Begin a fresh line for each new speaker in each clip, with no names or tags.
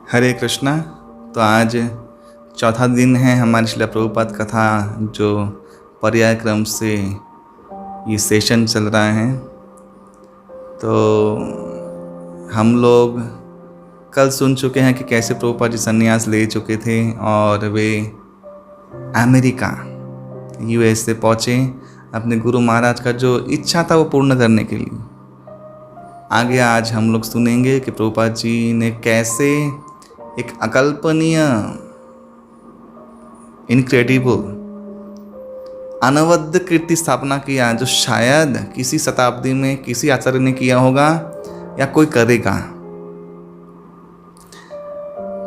हरे कृष्णा। तो आज चौथा दिन है हमारी श्रील प्रभुपाद कथा जो पर्याय क्रम से ये सेशन चल रहा है। तो हम लोग कल सुन चुके हैं कि कैसे प्रभुपाद जी संन्यास ले चुके थे और वे अमेरिका यूएस से पहुँचे अपने गुरु महाराज का जो इच्छा था वो पूर्ण करने के लिए। आगे आज हम लोग सुनेंगे कि प्रभुपाद जी ने कैसे एक अकल्पनीय इनक्रेडिबल अनवद्य कीर्ति स्थापना किया जो शायद किसी शताब्दी में किसी आचार्य ने किया होगा या कोई करेगा।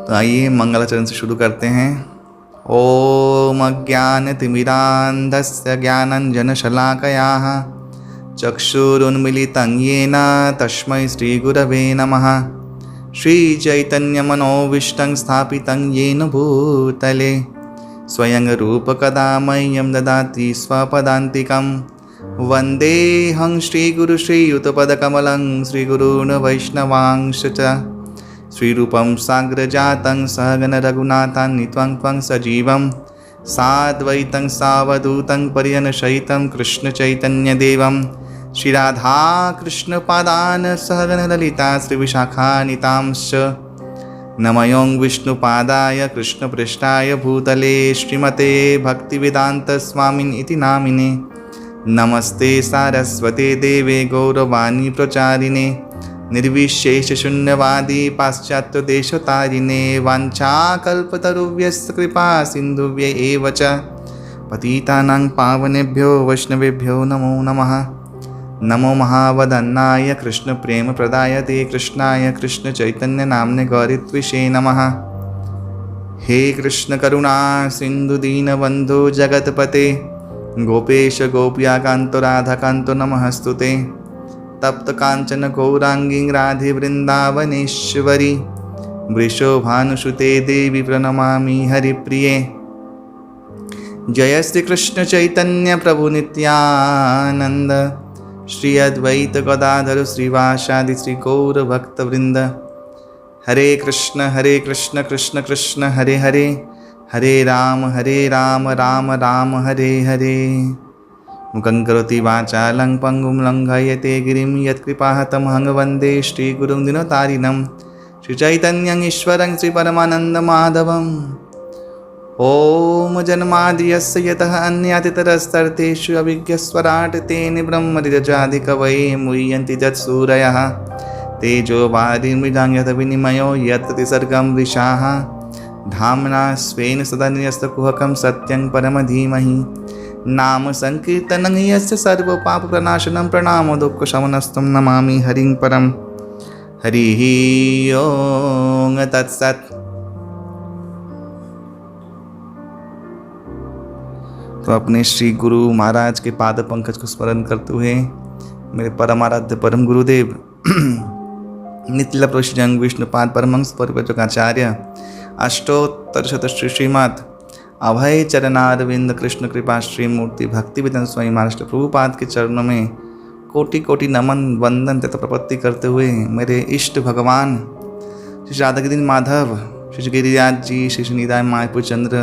तो आइए मंगलाचरण से शुरू करते हैं। ओम अज्ञानतिमिरान्धस्य ज्ञानाञ्जनशलाकयाः चक्षुरुन्मीलितं येन तस्मै श्रीगुरवे नमः। श्रीचैतन्यमनोभीष्टं स्थापितं येन भूतले स्वयं रूपकदा मह्यं ददाति स्वपदान्तिकं। वन्देऽहं श्रीगुरु श्रीयुतपदकमलं श्रीगुरून् वैष्णवांश्च च। श्रीरूपं साग्रजातं सहगण रघुनाथान्वितं त्वं सजीवं साद्वैतं सावधूतं पर्यनसहितं कृष्णचैतन्यदेवं श्रीराधा कृष्णपादान् सहगण ललिता श्रीविशाखान्वितांश्च। नमयों विष्णुपादाय कृष्णपृष्ठाय भूतले श्रीमते भक्तिवेदान्तस्वामिन् इति नामिने। नमस्ते सारस्वते देवे गौरवाणी प्रचारिणे निर्विशेषशून्यवादी पाश्चात्यदेशतारिणे। वाञ्छाकल्पतरुभ्यश्च कृपा सिन्धुभ्य एव च पतितानां पावनेभ्यो वैष्णवेभ्यो नमो नमः। नमो महावदन्नाय कृष्णप्रेमप्रदायते कृष्णाय कृष्णचैतन्यनाम्ने गौरत्विषे नमः। हे कृष्ण करुणा सिन्धु दीनबन्धु जगत्पते गोपेश गोप्याकान्तो राधाकान्तो नमस्तुते। तप्त कांचन गौरांगी राधे वृंदावनेश्वरी वृषभानुसुते देवी प्रणमामि हरिप्रिये। जय श्री कृष्ण चैतन्य प्रभु नित्यानंद श्री अद्वैत गदाधर श्रीवासादि श्री गौर भक्त वृंद। हरे कृष्ण कृष्ण कृष्ण हरे हरे हरे राम राम राम हरे हरे। मुखं करोति वाचालं पंगुं लंघयते गिरिं यत्कृपातमहं वन्दे श्रीगुरुं दिनतारिणं श्रीचैतन्यं ईश्वरं श्रीपरमानन्दमाधवम्। ॐ जन्माद्यस्य यतः अन्यातितरस्तर्थेषु अभिज्ञस्वराट् तेन ब्रह्मनिरजादिकवये मुह्यन्ति तत्सूरयः। तेजो वारिमृदां यथा विनिमयो यत्र त्रिसर्गं वृषाः। धाम्ना स्वेन सदा निरस्तकुहकं सत्यं परम धीमहि। नाम संकीर्तनं यस्य सर्वपापप्रणाशनं प्रणामो दुःखशमनस्तं नमामि हरिं परम। हरिः ओम तत्सत्। तो अपने श्री गुरु महाराज के पाद पंकज को स्मरण करते हुए मेरे परमाराध्य परम गुरुदेव नित्य प्रभु विष्णुपाद परमहंस परिव्राजकाचार्य अष्टोत्तर श्री श्रीमद अभय चरणारविंद कृष्ण कृपा श्री मूर्ति भक्तिवेदांत स्वामी महाराज प्रभुपाद के चरणों में कोटि कोटि नमन वंदन तथा प्रपत्ति करते हुए मेरे इष्ट भगवान श्री राधाकृष्ण माधव श्री गिरिराज जी श्री श्रीनिधाय मायपुर चंद्र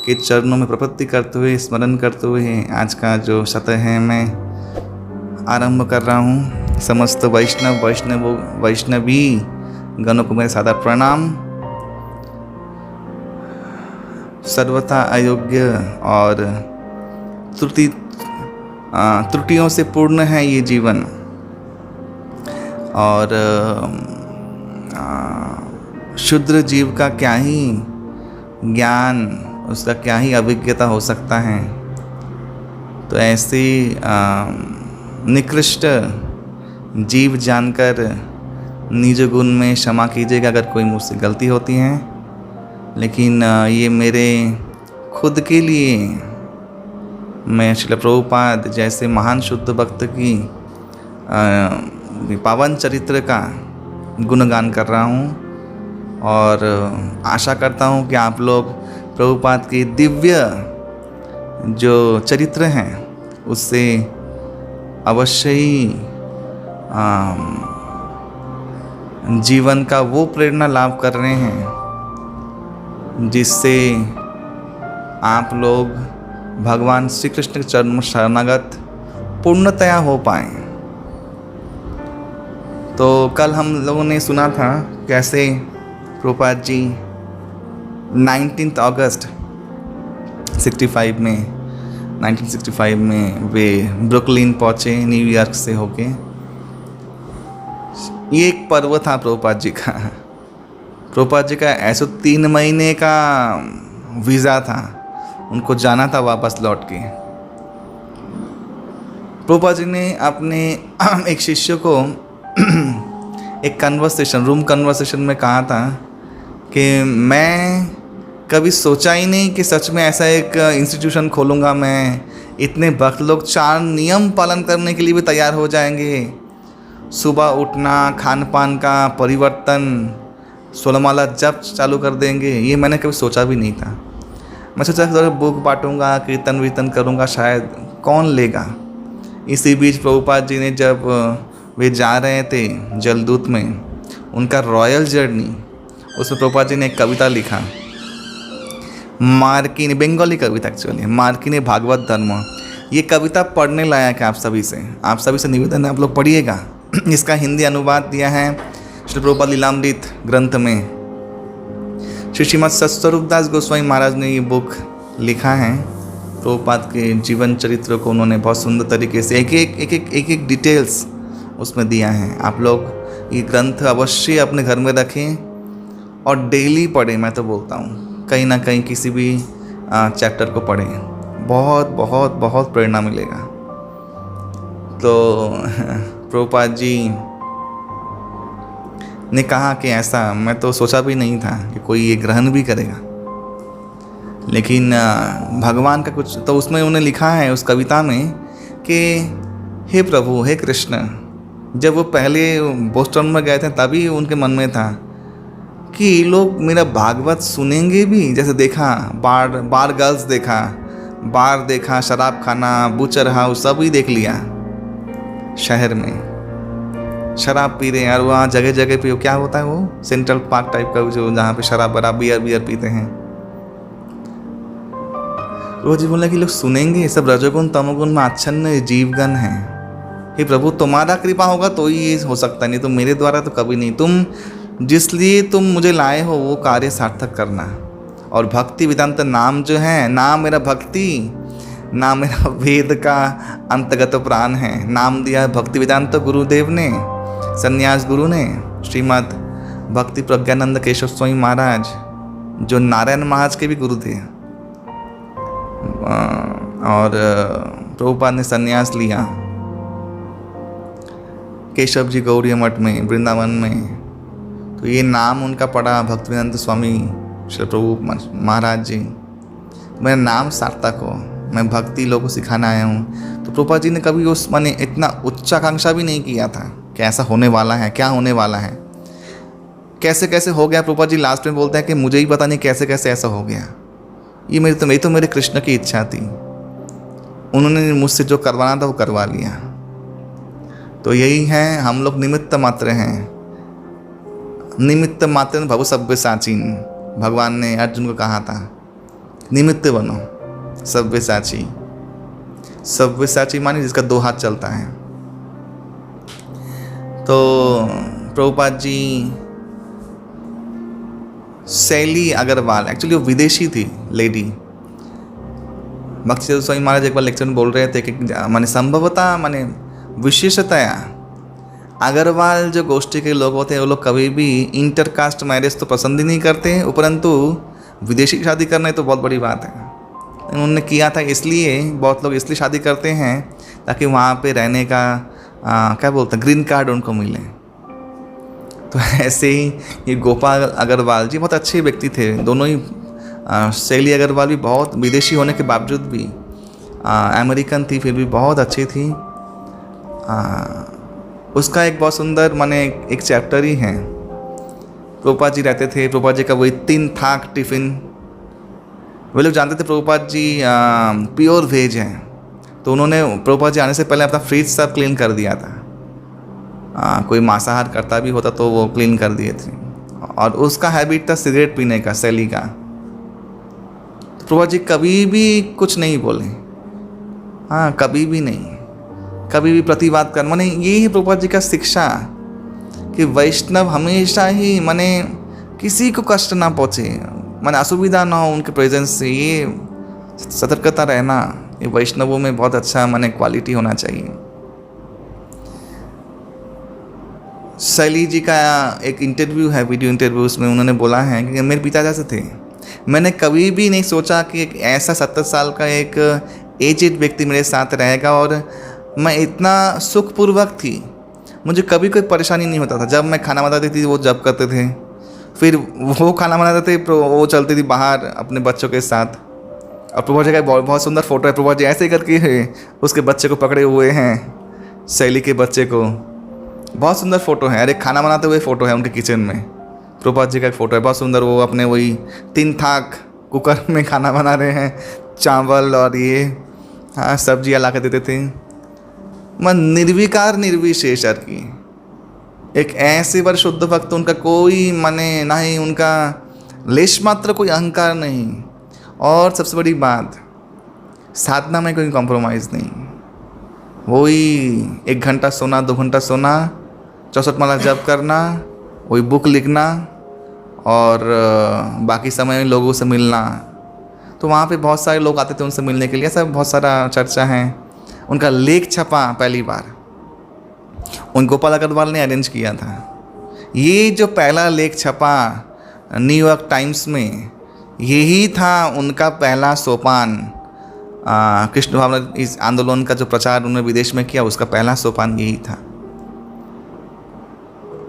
के चरणों में प्रपत्ति करते हुए स्मरण करते हुए आज का जो सत्र है मैं आरंभ कर रहा हूँ। समस्त वैष्णवी गणों को मेरे सादा प्रणाम। सर्वथा अयोग्य और त्रुटियों से पूर्ण है ये जीवन और शुद्र जीव का क्या ही ज्ञान उसका क्या ही अभिज्ञता हो सकता है। तो ऐसे निकृष्ट जीव जानकर निज गुण में क्षमा कीजिएगा अगर कोई मुझसे गलती होती है। लेकिन ये मेरे खुद के लिए मैं श्रील प्रभुपाद जैसे महान शुद्ध भक्त की पावन चरित्र का गुणगान कर रहा हूँ और आशा करता हूँ कि आप लोग प्रभुपाद के दिव्य जो चरित्र हैं उससे अवश्य ही जीवन का वो प्रेरणा लाभ कर रहे हैं जिससे आप लोग भगवान श्री कृष्ण के चरण में शरणागत पूर्णतया हो पाए। तो कल हम लोगों ने सुना था कैसे प्रभुपाद जी 19 अगस्त 1965 में वे ब्रुकलिन पहुँचे न्यूयॉर्क से होके। ये एक पर्व था प्रभुपाद जी का। प्रभुपाद जी का ऐसा 3 महीने का वीज़ा था, उनको जाना था वापस लौट के। प्रभुपाद जी ने अपने एक शिष्य को एक रूम कन्वर्सेशन में कहा था कि मैं कभी सोचा ही नहीं कि सच में ऐसा एक इंस्टीट्यूशन खोलूँगा मैं। इतने भक्त लोग 4 नियम पालन करने के लिए भी तैयार हो जाएंगे। सुबह उठना, खान पान का परिवर्तन, 16 माला जप चालू कर देंगे। ये मैंने कभी सोचा भी नहीं था। मैं सोचा थोड़ा बुक बांटूँगा, कीर्तन वीर्तन करूँगा, शायद कौन लेगा। इसी बीच प्रभुपाद जी ने जब वे जा रहे थे जलदूत में, उनका रॉयल जर्नी, उसमें प्रभुपाद जी ने एक कविता लिखा, मार्किनी, बंगाली कविता एक्चुअली, मार्किनी भागवत धर्म। ये कविता पढ़ने लायक है। आप सभी से निवेदन है, आप लोग पढ़िएगा। इसका हिंदी अनुवाद दिया है श्री प्रभुपाद लीलामृत ग्रंथ में। श्रीमद सत्स्वरूपदास गोस्वामी महाराज ने ये बुक लिखा है। प्रभुपाद के जीवन चरित्र को उन्होंने बहुत सुंदर तरीके से एक डिटेल्स उसमें दिया है। आप लोग ये ग्रंथ अवश्य अपने घर में रखें और डेली पढ़ें। मैं तो बोलता हूँ कहीं ना कहीं किसी भी चैप्टर को पढ़ें, बहुत बहुत बहुत प्रेरणा मिलेगा। तो प्रभुपाद जी ने कहा कि ऐसा मैं तो सोचा भी नहीं था कि कोई ये ग्रहण भी करेगा, लेकिन भगवान का कुछ तो उसमें उन्होंने लिखा है उस कविता में कि हे प्रभु, हे कृष्ण। जब वो पहले बोस्टन में गए थे तभी उनके मन में था कि लोग मेरा भागवत सुनेंगे भी। जैसे देखा बार गर्ल्स देखा, बार देखा, शराब खाना, बुचर हाउस सब ही देख लिया। शहर में शराब पी रहे हैं और वहाँ जगह जगह पे क्या होता है वो सेंट्रल पार्क टाइप का जो जहाँ पे शराब बियर पीते हैं। रोज जी बोला कि लोग सुनेंगे, सब रजोगुण तमोगुण में आच्छन्न जीवगण हैं। हे प्रभु, तुम्हारा कृपा होगा तो ही ये हो सकता, नहीं तो मेरे द्वारा तो कभी नहीं। तुम जिसलिए तुम मुझे लाए हो वो कार्य सार्थक करना। और भक्ति वेदांत नाम जो है, नाम मेरा भक्ति, नाम मेरा वेद का अंतगत प्राण है। नाम दिया है भक्ति वेदांत गुरुदेव ने, सन्यास गुरु ने, श्रीमद भक्ति प्रज्ञानंद केशव स्वामी महाराज, जो नारायण महाराज के भी गुरु थे। और प्रभुपाद ने सन्यास लिया केशव जी गौरी मठ में, वृंदावन में। तो ये नाम उनका पड़ा भक्तिवेदांत स्वामी श्री प्रभु महाराज जी। मेरा नाम सार्थक हो, मैं भक्ति लोगों को सिखाना आया हूँ। तो प्रभुपाद जी ने कभी उस माने इतना उच्चाकांक्षा भी नहीं किया था कि ऐसा होने वाला है, क्या होने वाला है, कैसे कैसे हो गया। प्रभुपाद जी लास्ट में बोलते हैं कि मुझे ही पता नहीं कैसे कैसे ऐसा हो गया। ये मेरे कृष्ण की इच्छा थी, उन्होंने मुझसे जो करवाना था वो करवा लिया। तो यही है, हम लोग निमित्त मात्र हैं। निमित्त मात्र भव सव्यसाचीन, भगवान ने अर्जुन को कहा था, निमित्त बनो सव्यसाची। सव्यसाची माने जिसका 2 हाथ चलता है। तो प्रभुपाद जी शैली अग्रवाल, एक्चुअली वो विदेशी थी लेडी। भक्ति स्वामी महाराज एक बार लेक्चर में बोल रहे थे कि माने संभवतः माने विशेषतया अग्रवाल जो गोष्ठी के लोग होते हैं वो लोग कभी भी इंटरकास्ट मैरिज तो पसंद ही नहीं करते, उपरंतु विदेशी शादी करना तो बहुत बड़ी बात है। उन्होंने किया था, इसलिए बहुत लोग इसलिए शादी करते हैं ताकि वहाँ पे रहने का क्या बोलते हैं ग्रीन कार्ड उनको मिले। तो ऐसे ही ये गोपाल अग्रवाल जी बहुत अच्छे व्यक्ति थे। दोनों ही शैली अग्रवाल भी बहुत विदेशी होने के बावजूद भी अमेरिकन थी, फिर भी बहुत अच्छी थी। उसका एक बहुत सुंदर माने एक चैप्टर ही है। प्रभुपाद जी रहते थे, प्रभुपाद जी का वही 3 थाक टिफ़िन। वे लोग जानते थे प्रभुपाद जी प्योर वेज हैं, तो उन्होंने प्रभुपाद जी आने से पहले अपना फ्रिज सब क्लीन कर दिया था। कोई मांसाहार करता भी होता तो वो क्लीन कर दिए थे। और उसका हैबिट था सिगरेट पीने का, शैली का। तो प्रभुपाद जी कभी भी कुछ नहीं बोले, हाँ कभी भी नहीं, कभी भी प्रतिवाद कर, माने ये है प्रभुपाद जी का शिक्षा कि वैष्णव हमेशा ही माने किसी को कष्ट ना पहुँचे, माने असुविधा ना हो उनके प्रेजेंस से। ये सतर्कता रहना ये वैष्णवों में बहुत अच्छा माने क्वालिटी होना चाहिए। शैली जी का एक इंटरव्यू है, वीडियो इंटरव्यू, उसमें उन्होंने बोला है कि मेरे पिता जैसे थे, मैंने कभी भी नहीं सोचा कि एक ऐसा 70 साल का एक एजेड व्यक्ति मेरे साथ रहेगा और मैं इतना सुखपूर्वक थी, मुझे कभी कोई परेशानी नहीं होता था। जब मैं खाना बनाती थी वो जब करते थे, फिर वो खाना बनाते थे वो चलती थी बाहर अपने बच्चों के साथ। और प्रभुपाद जी का बहुत सुंदर फोटो है, प्रभुपाद जी ऐसे ही करके उसके बच्चे को पकड़े हुए हैं, शैली के बच्चे को, बहुत सुंदर फोटो है। अरे खाना बनाते हुए फोटो है उनके किचन में, प्रभुपाद जी का एक फ़ोटो है बहुत सुंदर। वो अपने वही 3 थाक कुकर में खाना बना रहे हैं, चावल और ये हाँ सब्जियाँ ला कर देते थे। मन निर्विकार निर्विशेष की एक ऐसे वर शुद्ध भक्त, उनका कोई माने ना ही उनका लेश मात्र कोई अहंकार नहीं। और सबसे बड़ी बात, साधना में कोई कॉम्प्रोमाइज़ नहीं। वही 1 घंटा सोना, 2 घंटा सोना, 64 माला जप करना, वही बुक लिखना और बाकी समय में लोगों से मिलना। तो वहाँ पे बहुत सारे लोग आते थे उनसे मिलने के लिए, ऐसा बहुत सारा चर्चा है। उनका लेख छपा पहली बार, उन गोपाल अग्रवाल ने अरेंज किया था। ये जो पहला लेख छपा न्यूयॉर्क टाइम्स में, यही था उनका पहला सोपान। कृष्ण भावना इस आंदोलन का जो प्रचार उन्होंने विदेश में किया, उसका पहला सोपान यही था।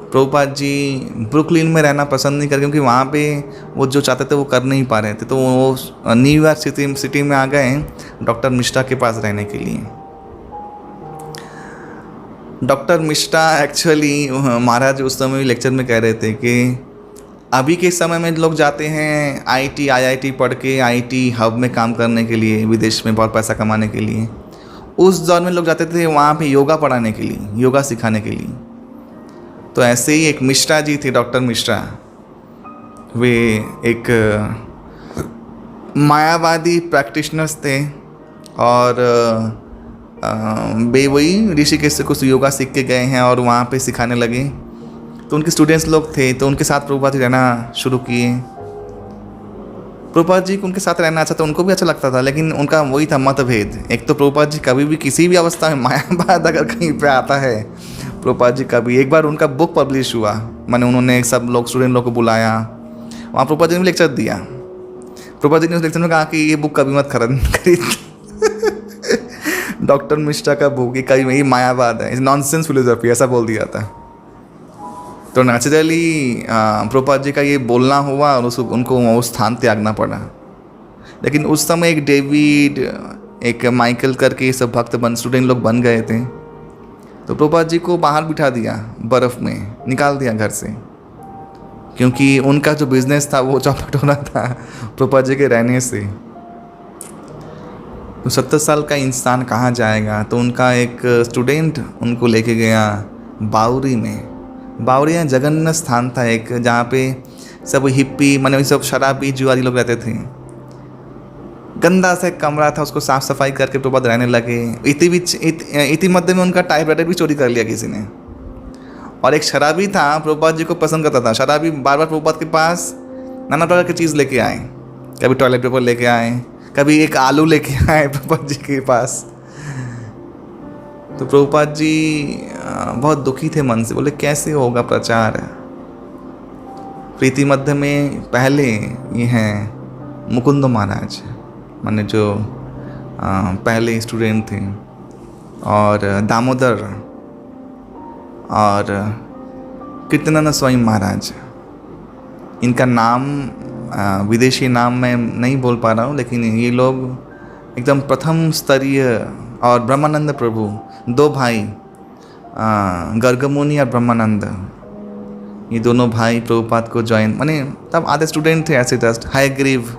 प्रभुपाद जी ब्रुकलिन में रहना पसंद नहीं कर, क्योंकि वहाँ पे वो जो चाहते थे वो कर नहीं पा रहे थे, तो वो न्यूयॉर्क सिटी में आ गए डॉक्टर मिश्रा के पास रहने के लिए। डॉक्टर मिश्रा एक्चुअली महाराज उस समय लेक्चर में कह रहे थे कि अभी के समय में लोग जाते हैं IIT पढ़ के IIT हब में काम करने के लिए, विदेश में बहुत पैसा कमाने के लिए। उस दौर में लोग जाते थे वहाँ पे योगा पढ़ाने के लिए, योगा सिखाने के लिए। तो ऐसे ही एक मिश्रा जी थे, डॉक्टर मिश्रा, वे एक मायावादी प्रैक्टिशनर्स थे और वे वही ऋषिकेश से कुछ योगा सीख के गए हैं और वहाँ पे सिखाने लगे। तो उनके स्टूडेंट्स लोग थे, तो उनके साथ प्रभुपाद जी रहना शुरू किए। प्रभुपाद जी को उनके साथ रहना अच्छा था, उनको भी अच्छा लगता था, लेकिन उनका वही था मतभेद। एक तो प्रभुपाद जी कभी भी किसी भी अवस्था में मायावाद अगर कहीं पे आता है, प्रभुपाद जी का भी एक बार उनका बुक पब्लिश हुआ, मैंने उन्होंने सब लोग स्टूडेंट लोग को बुलाया, वहाँ प्रभुपाद जी ने लेक्चर दिया। प्रभुपाद जी ने उस लेक्चर में कहा कि ये बुक कभी मत खरीद डॉक्टर मिश्रा का बुक, ये कभी ये मायावाद है, नॉनसेंस फिलोसफी, ऐसा बोल दिया था। तो नेचुरली प्रभुपाद जी का ये बोलना हुआ और उनको वो स्थान त्यागना पड़ा। लेकिन उस समय एक डेविड, एक माइकल करके सब भक्त स्टूडेंट लोग बन गए थे। तो प्रभुपाद जी को बाहर बिठा दिया, बर्फ़ में निकाल दिया घर से, क्योंकि उनका जो बिज़नेस था वो चौपट हो रहा था प्रभुपाद जी के रहने से। तो 70 साल का इंसान कहाँ जाएगा? तो उनका एक स्टूडेंट उनको लेके गया बावरी में। बावरी यहाँ जगन्नाथ स्थान था एक, जहाँ पे सब हिप्पी माने सब शराबी जुआरी लोग रहते थे। गंदा सा कमरा था, उसको साफ़ सफाई करके प्रभुपाद रहने लगे। इति मध्य में उनका टाइपराइटर भी चोरी कर लिया किसी ने। और एक शराबी था, प्रभुपाद जी को पसंद करता था। शराबी बार बार प्रभुपाद के पास नाना प्रकार की चीज़ लेके आए, कभी टॉयलेट पेपर लेके आए, कभी एक आलू लेके आए प्रभुपाद जी के पास। तो प्रभुपाद जी बहुत दुखी थे मन से, बोले कैसे होगा प्रचार। प्रीति मध्य में पहले ये हैं मुकुंद महाराज, माने जो पहले स्टूडेंट थे, और दामोदर और कीर्तनानंद स्वामी महाराज। इनका नाम विदेशी नाम मैं नहीं बोल पा रहा हूँ, लेकिन ये लोग एकदम प्रथम स्तरीय। और ब्रह्मानंद प्रभु, 2 भाई, गर्गमुनि और ब्रह्मानंद, ये दोनों भाई प्रभुपाद को ज्वाइन, माने तब आधे स्टूडेंट थे ऐसे जस्ट। हयग्रीव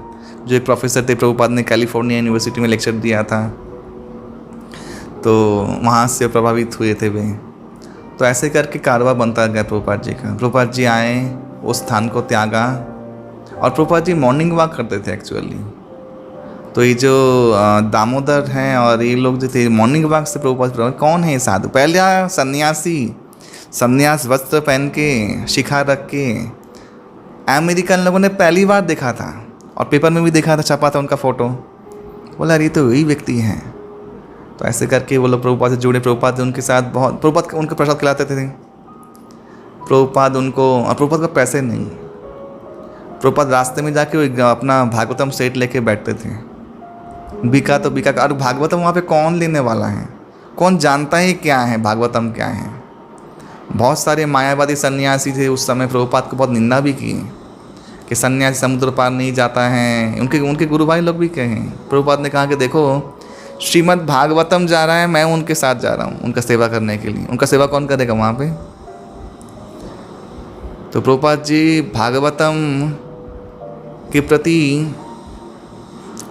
जो एक प्रोफेसर थे, प्रभुपाद ने कैलिफोर्निया यूनिवर्सिटी में लेक्चर दिया था, तो वहाँ से प्रभावित हुए थे वे। तो ऐसे करके कारवा बनता गया प्रभुपाद जी का। प्रभुपाद जी आए, उस स्थान को त्यागा, और प्रभुपाद जी मॉर्निंग वॉक करते थे एक्चुअली। तो ये जो दामोदर हैं और ये लोग जो थे मॉर्निंग वॉक से प्रभुपाद, कौन है ये साधु? पहले सन्यासी, संन्यास वस्त्र पहन के, शिखा रख के, अमेरिकन लोगों ने पहली बार देखा था और पेपर में भी देखा था, छपा था उनका फ़ोटो। बोला ये तो वही व्यक्ति हैं। तो ऐसे करके वो लोग प्रभुपाद से जुड़े। प्रभुपाद उनके साथ बहुत, प्रभुपाद उनको प्रसाद खिलाते थे प्रभुपाद उनको, और प्रभुपाद का पैसे नहीं। प्रभुपाद रास्ते में जाके अपना भागवतम सेट लेके बैठते थे, बिका तो बिका। और भागवतम वहाँ पे कौन लेने वाला है? कौन जानता है क्या है भागवतम क्या है? बहुत सारे मायावादी सन्यासी थे उस समय, प्रभुपाद को बहुत निंदा भी की कि सन्यासी समुद्र पार नहीं जाता है। उनके गुरु भाई लोग भी कहे। प्रभुपाद ने कहा कि देखो श्रीमद् भागवतम जा रहा है, मैं उनके साथ जा रहा हूँ उनका सेवा करने के लिए। उनका सेवा कौन करेगा वहाँ पे? तो प्रभुपाद जी भागवतम के प्रति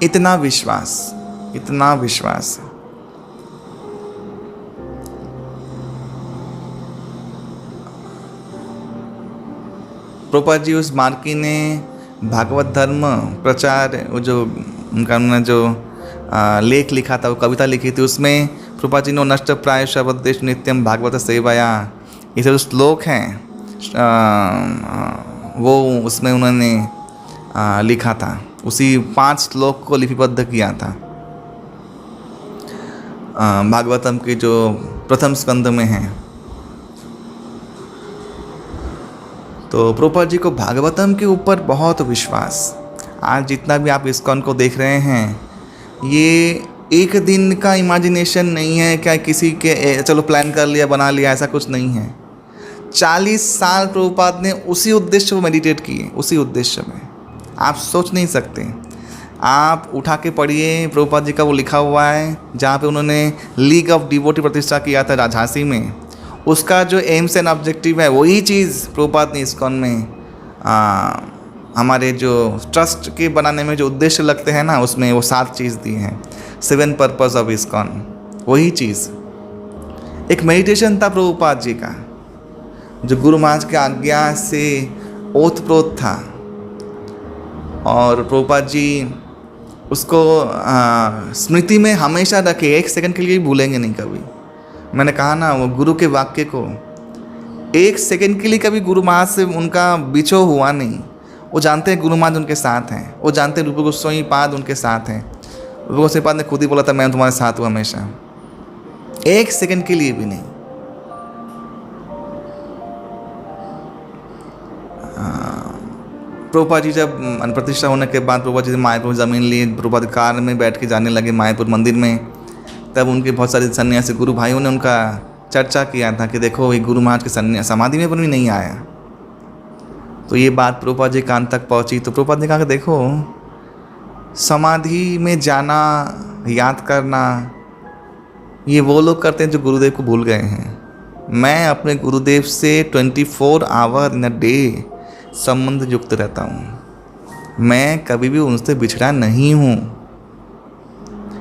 इतना विश्वास, इतना विश्वास। प्रभुपाद जी उस मार्की ने भागवत धर्म प्रचार, वो जो उन्होंने जो लेख लिखा था, वो कविता लिखी थी, उसमें प्रभुपाद जी ने नष्ट प्राय शब्देश नित्यम भागवत सेवाया, ये सब श्लोक हैं वो उसमें उन्होंने लिखा था। उसी 5 श्लोक को लिपिबद्ध किया था भागवतम के जो प्रथम स्कंद में है। तो प्रभुपाद जी को भागवतम के ऊपर बहुत विश्वास। आज जितना भी आप इस्कॉन को देख रहे हैं, ये एक दिन का इमेजिनेशन नहीं है क्या किसी के चलो प्लान कर लिया बना लिया, ऐसा कुछ नहीं है। 40 साल प्रभुपाद ने उसी उद्देश्य को मेडिटेट किए, उसी उद्देश्य में। आप सोच नहीं सकते। आप उठा के पढ़िए, प्रभुपाद जी का वो लिखा हुआ है जहाँ पे उन्होंने लीग ऑफ डिवोटी प्रतिष्ठा किया था झांसी में। उसका जो एम्स एंड ऑब्जेक्टिव है वही चीज़ प्रभुपाद ने इस्कॉन में हमारे जो ट्रस्ट के बनाने में जो उद्देश्य लगते हैं ना, उसमें वो 7 चीज़ दी हैं। 7 पर्पस ऑफ इस्कॉन, वही चीज़। एक मेडिटेशन था प्रभुपाद जी का जो गुरु महाराज की आज्ञा से ओतप्रोत था, और प्रभुपाद जी उसको स्मृति में हमेशा रखे, 1 सेकंड के लिए भूलेंगे नहीं कभी। मैंने कहा ना, वो गुरु के वाक्य को 1 सेकंड के लिए कभी गुरु महाराज से उनका बिछो हुआ नहीं। वो जानते हैं गुरु महाराज उनके साथ हैं, वो जानते हैं रूप गोस्वामी पाद उनके साथ हैं। रूप गोस्वामी पाद ने खुद ही बोला था मैं तुम्हारे साथ हूँ हमेशा, 1 सेकंड के लिए भी नहीं। प्रभुपाद जी जब प्रतिष्ठा होने के बाद प्रभुपाद जी मायापुर ज़मीन लिए, प्रभुपाद कार में बैठ के जाने लगे मायापुर मंदिर में, तब उनके बहुत सारे सन्यासी गुरु भाइयों ने उनका चर्चा किया था कि देखो ये गुरु महाराज के समाधि में भी नहीं आया। तो ये बात प्रभुपाद जी कान तक पहुंची। तो प्रभुपाद ने कहा कि देखो समाधि में जाना, याद करना, ये वो लोग करते हैं जो गुरुदेव को भूल गए हैं। मैं अपने गुरुदेव से 24 आवर इन अ डे संबंध युक्त रहता हूँ। मैं कभी भी उनसे बिछड़ा नहीं हूँ।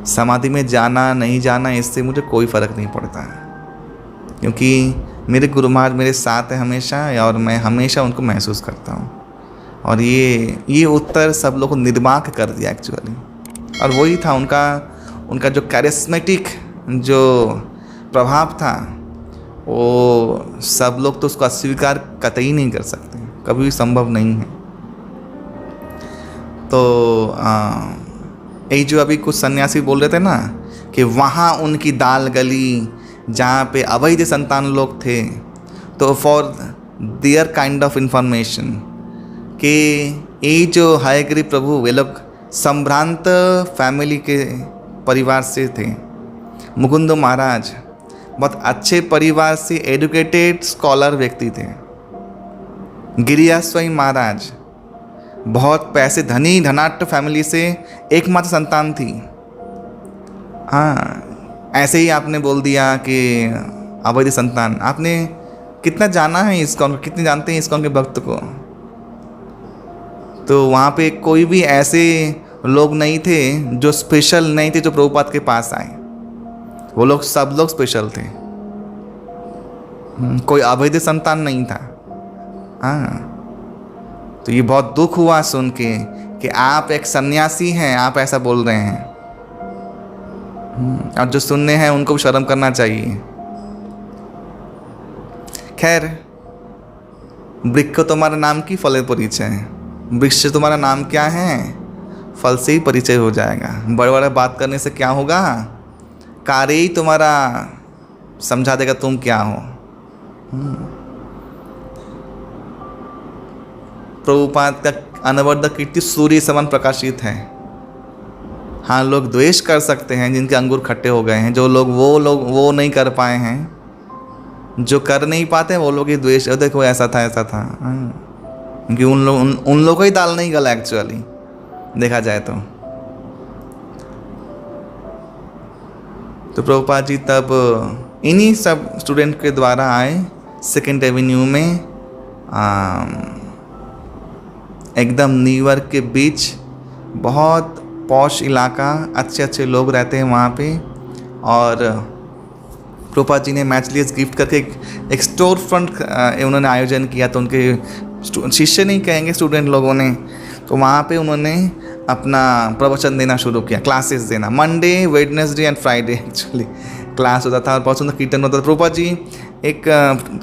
समाधि में जाना नहीं जाना इससे मुझे कोई फ़र्क नहीं पड़ता, क्योंकि मेरे गुरु महाराज मेरे साथ है हमेशा, और मैं हमेशा उनको महसूस करता हूँ। और ये उत्तर सब लोगों को निर्बाक कर दिया एक्चुअली। और वही था उनका जो कैरिस्मेटिक जो प्रभाव था, वो सब लोग तो उसको अस्वीकार कतई नहीं कर सकते, कभी भी संभव नहीं है। तो यही जो अभी कुछ सन्यासी बोल रहे थे ना कि वहाँ उनकी दाल गली जहाँ पे अवैध संतान लोग थे, तो for their kind of information कि ये जो हयग्रीव प्रभु वे लोग संभ्रांत फैमिली के परिवार से थे। मुकुंद महाराज बहुत अच्छे परिवार से एजुकेटेड स्कॉलर व्यक्ति थे। गिरियास्वामी महाराज बहुत पैसे धनी धनाढ्य फैमिली से एकमात्र संतान थी। हाँ, ऐसे ही आपने बोल दिया कि अवैध संतान। आपने कितना जाना है इस्कॉन, कितने जानते हैं इस्कॉन के भक्त को? तो वहाँ पे कोई भी ऐसे लोग नहीं थे जो स्पेशल नहीं थे जो प्रभुपाद के पास आए। वो लोग सब लोग स्पेशल थे। कोई अवैध संतान नहीं था। हाँ, तो ये बहुत दुख हुआ सुन के कि आप एक सन्यासी हैं, आप ऐसा बोल रहे हैं। और जो सुनने हैं उनको भी शर्म करना चाहिए। खैर, वृक्ष तुम्हारा नाम की फल परिचय, वृक्ष तुम्हारा नाम क्या है, फल से ही परिचय हो जाएगा। बड़े बड़े बात करने से क्या होगा, कार्य ही तुम्हारा समझा देगा तुम क्या हो। प्रभुपाद का अनवरत कीर्ति सूर्य समान प्रकाशित है। हाँ, लोग द्वेष कर सकते हैं जिनके अंगूर खट्टे हो गए हैं, जो लोग वो नहीं कर पाए हैं, जो कर नहीं पाते हैं वो लोग ही द्वेष, देखो ऐसा था ऐसा था। क्योंकि उन लोगों का ही दाल नहीं गला एक्चुअली देखा जाए तो। प्रभुपाद जी तब इन्हीं सब स्टूडेंट के द्वारा आए सेकेंड एवेन्यू में, एकदम न्यूयॉर्क के बीच, बहुत पॉश इलाका, अच्छे अच्छे लोग रहते हैं वहाँ पे। और प्रभुपाद जी ने मैचलियस गिफ्ट करके एक स्टोर फ्रंट उन्होंने आयोजन किया। तो उनके शिष्य नहीं कहेंगे, स्टूडेंट लोगों ने, तो वहाँ पे उन्होंने अपना प्रवचन देना शुरू किया, क्लासेस देना। Monday, Wednesday and Friday actually class होता था और बहुत सुंदर कीर्तन होता था। प्रभुपाद जी एक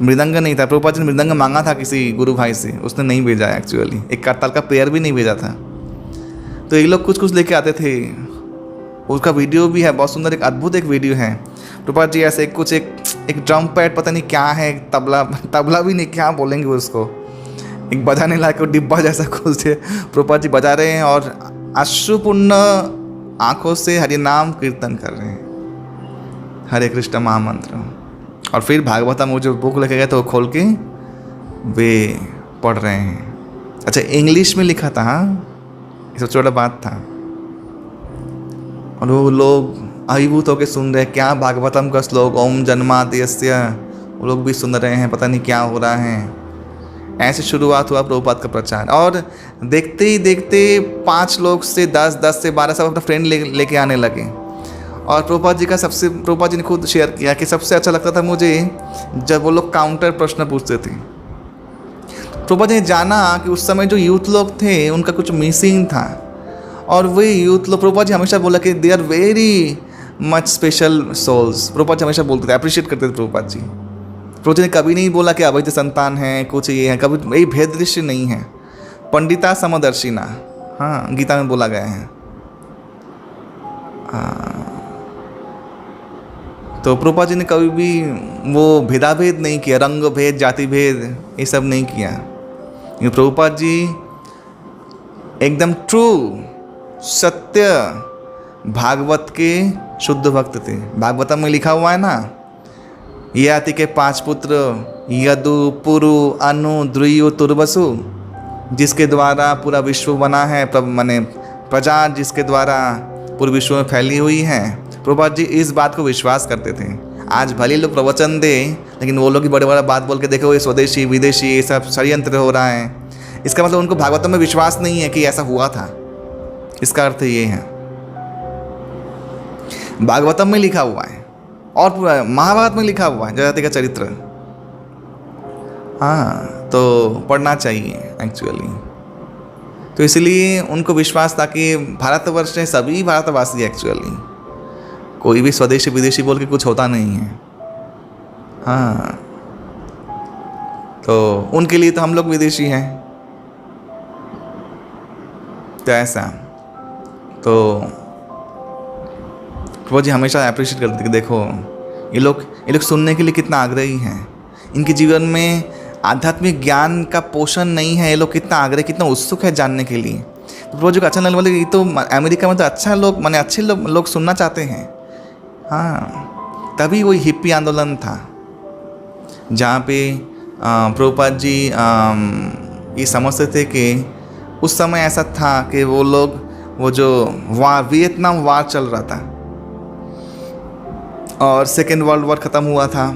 मृदंग नहीं था, प्रभुपाद जी ने मृदंग मांगा था किसी गुरु भाई से, उसने नहीं भेजा एक्चुअली। एक करताल का पेयर भी नहीं भेजा था। तो ये लोग कुछ कुछ लेके आते थे। उसका वीडियो भी है, बहुत सुंदर, एक अद्भुत एक वीडियो है। प्रभुपाद जी ऐसे कुछ एक ड्रम पैड, पता नहीं क्या है, तबला भी नहीं, क्या बोलेंगे उसको, एक बजाने लायक डिब्बा जैसा कुछ है, प्रभुपाद जी बजा रहे हैं और अश्रुपूर्ण आंखों से हरि नाम कीर्तन कर रहे हैं, हरे कृष्ण महामंत्र। और फिर भागवतम वो जो बुक लेके गए तो वो खोल के वे पढ़ रहे हैं। अच्छा, इंग्लिश में लिखा था। हाँ, ये सबसे बड़ा बात था। और वो लोग अभिभूत होकर सुन रहे हैं, क्या भागवतम का श्लोक, ओम जन्माद्यस्य, वो लोग भी सुन रहे हैं, पता नहीं क्या हो रहा है। ऐसे शुरुआत हुआ प्रभुपाद का प्रचार। और देखते ही देखते 5 लोग से 10, 10 से 12 सब अपना फ्रेंड लेके आने लगे। और प्रभुपाद जी ने खुद शेयर किया कि सबसे अच्छा लगता था मुझे जब वो लोग काउंटर प्रश्न पूछते थे। प्रभुपाद जी ने जाना कि उस समय जो यूथ लोग थे उनका कुछ मिसिंग था। और वे यूथ लोग, प्रभुपाद जी हमेशा बोला कि they are very much special souls. Prabhupada ji हमेशा बोलते थे, अप्रिशिएट करते थे प्रभुपाद जी। प्रभुपाद जी ने कभी नहीं बोला कि अवैध संतान है, कुछ ये है, कभी यही भेद दृश्य नहीं है। पंडिता समदर्शिना, हाँ, गीता में बोला गया है। तो प्रभुपाद जी ने कभी भी वो भेदाभेद नहीं किया, रंग भेद, जाति भेद, ये सब नहीं किया। प्रभुपाद जी एकदम ट्रू, सत्य भागवत के शुद्ध भक्त थे। भागवतम में लिखा हुआ है ना, यति के 5 पुत्र, यदु, पुरु, अनु, द्रुयु, तुर्वसु, जिसके द्वारा पूरा विश्व बना है, माने प्रजा जिसके द्वारा पूरे विश्व में फैली हुई है। प्रभुपाद जी इस बात को विश्वास करते थे। आज भले लोग प्रवचन दे, लेकिन वो लोग ही बड़े बड़ा बात बोल के देखो ये स्वदेशी विदेशी ये सब षड्यंत्र हो रहा है, इसका मतलब उनको भागवतम में विश्वास नहीं है कि ऐसा हुआ था। इसका अर्थ ये है, भागवतम में लिखा हुआ है और महाभारत में लिखा हुआ है जयाति का चरित्र। हाँ, तो पढ़ना चाहिए एक्चुअली। तो इसलिए उनको विश्वास था कि भारतवर्ष में सभी भारतवासी एक्चुअली, कोई भी स्वदेशी विदेशी बोल के कुछ होता नहीं है। हाँ, तो उनके लिए तो हम लोग विदेशी हैं। तो ऐसा, तो वो जी हमेशा अप्रिशिएट करते थे कि देखो ये लोग सुनने के लिए कितना आग्रही हैं। इनके जीवन में आध्यात्मिक ज्ञान का पोषण नहीं है, ये लोग कितना आग्रही, कितना उत्सुक है जानने के लिए। तो वो जो अच्छा लगने वाले, ये तो अमेरिका में तो अच्छा लोग, माने अच्छे लोग सुनना चाहते हैं। हाँ, तभी वही हिप्पी आंदोलन था जहाँ पे प्रभुपाद जी ये समझते थे कि उस समय ऐसा था कि वो लोग, वो जो वियतनाम वार चल रहा था और सेकेंड वर्ल्ड वॉर ख़त्म हुआ था,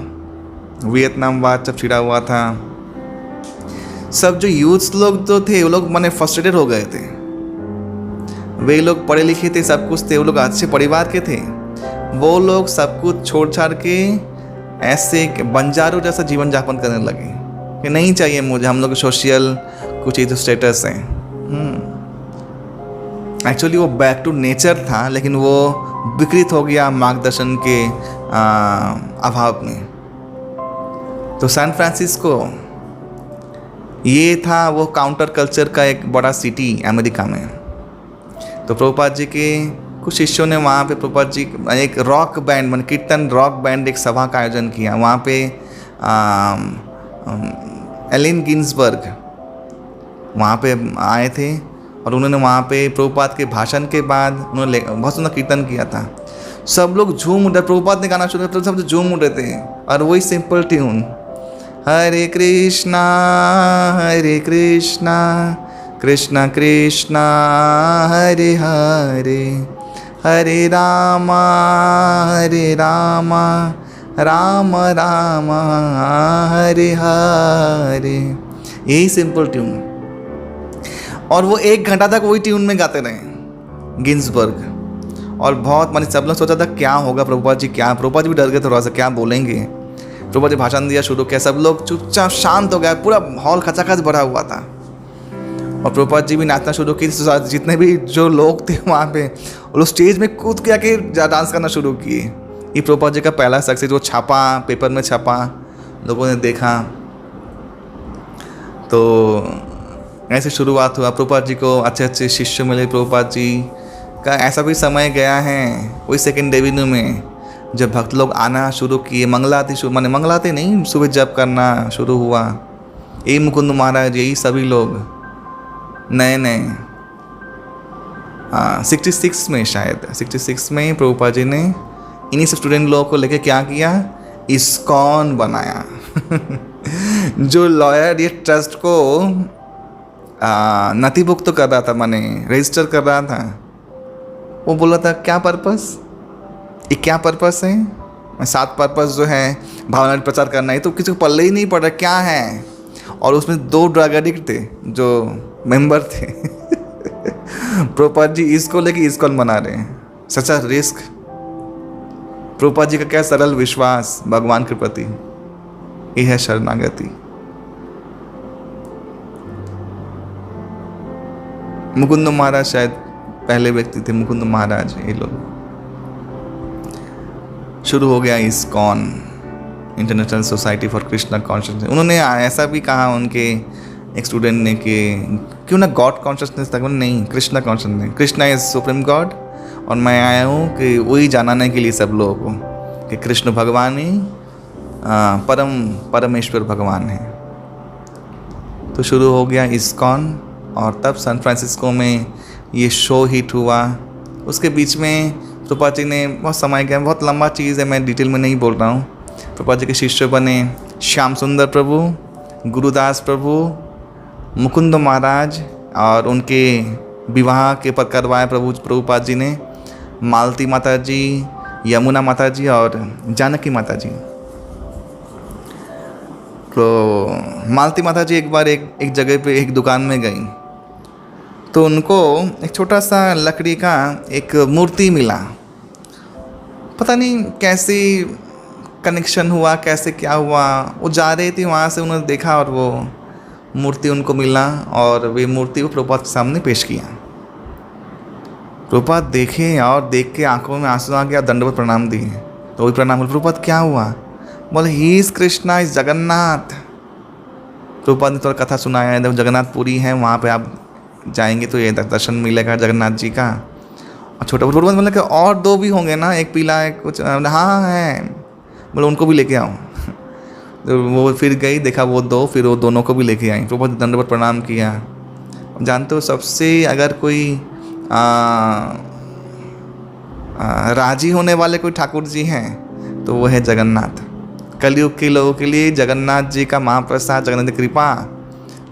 वियतनाम वार जब छिड़ा हुआ था, सब जो यूथ्स लोग जो थे वो लोग माने फ्रस्ट्रेटेड हो गए थे। वे लोग पढ़े लिखे थे, सब कुछ थे, वो लोग अच्छे परिवार के थे। वो लोग सब कुछ छोड़ छाड़ के ऐसे बंजारों जैसा जीवन यापन करने लगे कि नहीं चाहिए मुझे, हम लोग सोशल कुछ जो स्टेटस है। एक्चुअली वो बैक टू नेचर था, लेकिन वो विकृत हो गया मार्गदर्शन के अभाव में। तो सैन फ्रांसिस्को ये था वो काउंटर कल्चर का एक बड़ा सिटी अमेरिका में। तो प्रभुपाद जी के कुछ शिष्यों ने वहाँ पे प्रभुपाद जी एक रॉक बैंड मान कीर्तन रॉक बैंड एक सभा का आयोजन किया। वहाँ पे एलेन गिन्सबर्ग वहाँ पे आए थे और उन्होंने वहाँ पे प्रभुपाद के भाषण के बाद उन्होंने बहुत सुंदर कीर्तन किया था। सब लोग झूम उठे, प्रभुपाद ने गाना शुरू किया, सब झूम उठे थे। और वही सिंपल ट्यून, हरे कृष्णा कृष्णा कृष्णा हरे हरे, हरे रामा राम राम हरे हरे। यही सिंपल ट्यून। और वो 1 घंटा तक वही ट्यून में गाते रहे गिन्सबर्ग। और बहुत मानी सब लोग सोचा था क्या होगा प्रभुपाद जी, क्या प्रभुपाद जी भी डर गए थोड़ा सा, क्या बोलेंगे। प्रभुपाद जी भाषण दिया शुरू किया, सब लोग चुपचाप शांत हो गया, पूरा हॉल खचाखच भरा हुआ था। और प्रभुपाद जी भी नाचना शुरू की, जितने भी जो लोग थे वहाँ पे, और उस स्टेज में कूद के आके डांस करना शुरू किए। ये प्रभुपाद जी का पहला सक्सेस जो छापा, पेपर में छपा, लोगों ने देखा। तो ऐसे शुरुआत हुआ। प्रभुपाद जी को अच्छे अच्छे शिष्य मिले। प्रभुपाद जी का ऐसा भी समय गया है वही सेकेंड एवेन्यू में, जब भक्त लोग आना शुरू किए, मंगलाते नहीं, सुबह जप करना शुरू हुआ। यही मुकुंद महाराज, यही सभी लोग नए 66 में, शायद 66 में प्रभुपाद जी ने इन्हीं सब स्टूडेंट लोगों को लेके क्या किया, इस्कॉन बनाया। जो लॉयर ये ट्रस्ट को नथिभुक्त तो कर रहा था, माने रजिस्टर कर रहा था, वो बोला था क्या पर्पस, ये क्या पर्पस है। 7 पर्पस जो है भावना प्रचार करना है, तो किसी को पल्ले ही नहीं पड़ रहा क्या है। और उसमें 2 ड्रग एडिक्ट थे जो मेंबर थे। प्रभुपाद जी इसको लेके इस्कॉन बना रहे हैं, सच्चा रिस्क। प्रभुपाद जी का क्या सरल विश्वास भगवान के प्रति, ये है शरणागति। मुकुंद महाराज शायद पहले व्यक्ति थे, मुकुंद महाराज। ये लोग शुरू हो गया ISKCON, international society for Krishna consciousness. उन्होंने ऐसा भी कहा उनके एक स्टूडेंट ने कि क्यों ना गॉड कॉन्शियसनेस तक, नहीं Krishna consciousness, Krishna is supreme God. और मैं आया हूँ कि वही जानने के लिए सब लोगों को कि कृष्ण भगवान ही परमेश्वर भगवान है। तो शुरू हो गया इस्कॉन। और तब सैन फ्रांसिस्को में ये शो हिट हुआ। उसके बीच में प्रभुपाद जी ने बहुत समय गया, बहुत लंबा चीज़ है, मैं डिटेल में नहीं बोल रहा हूँ। प्रभुपाद जी के शिष्य बने श्याम सुंदर प्रभु, गुरुदास प्रभु, मुकुंद महाराज, और उनके विवाह के पर करवाए प्रभुपाद जी ने मालती माता जी, यमुना माता जी और जानकी माता जी। तो मालती माता जी एक बार एक जगह पे एक दुकान में गई, तो उनको एक छोटा सा लकड़ी का एक मूर्ति मिला। पता नहीं कैसे कनेक्शन हुआ, कैसे क्या हुआ, वो जा रही थी वहाँ से, उन्होंने देखा और वो मूर्ति उनको मिला और वे मूर्ति को प्रभुपाद के सामने पेश किया। प्रभुपाद देखे और देख के आंखों में आंसू आ गया, दंडवत प्रणाम दिए। तो वही प्रणाम बोले, प्रभुपाद क्या हुआ? बोले he is Krishna is Jagannath. Prabhupada ने थोड़ा कथा सुनाया, जगन्नाथपुरी है, वहाँ पे आप जाएंगे तो ये दर्शन मिलेगा जगन्नाथ जी का। और छोटा प्रभुपाद बोले कि और 2 भी होंगे ना, एक पीला एक कुछ, हाँ है, बोले उनको भी लेके आओ। तो वो फिर गई, देखा वो 2, फिर वो दोनों को भी लेके आई। प्रभुपाद दंडवत प्रणाम किया। जानते हो सबसे अगर कोई राजी होने वाले कोई ठाकुर जी हैं तो वो है जगन्नाथ। कलयुग के लोगों के लिए जगन्नाथ जी का महाप्रसाद, जगन्नाथ की कृपा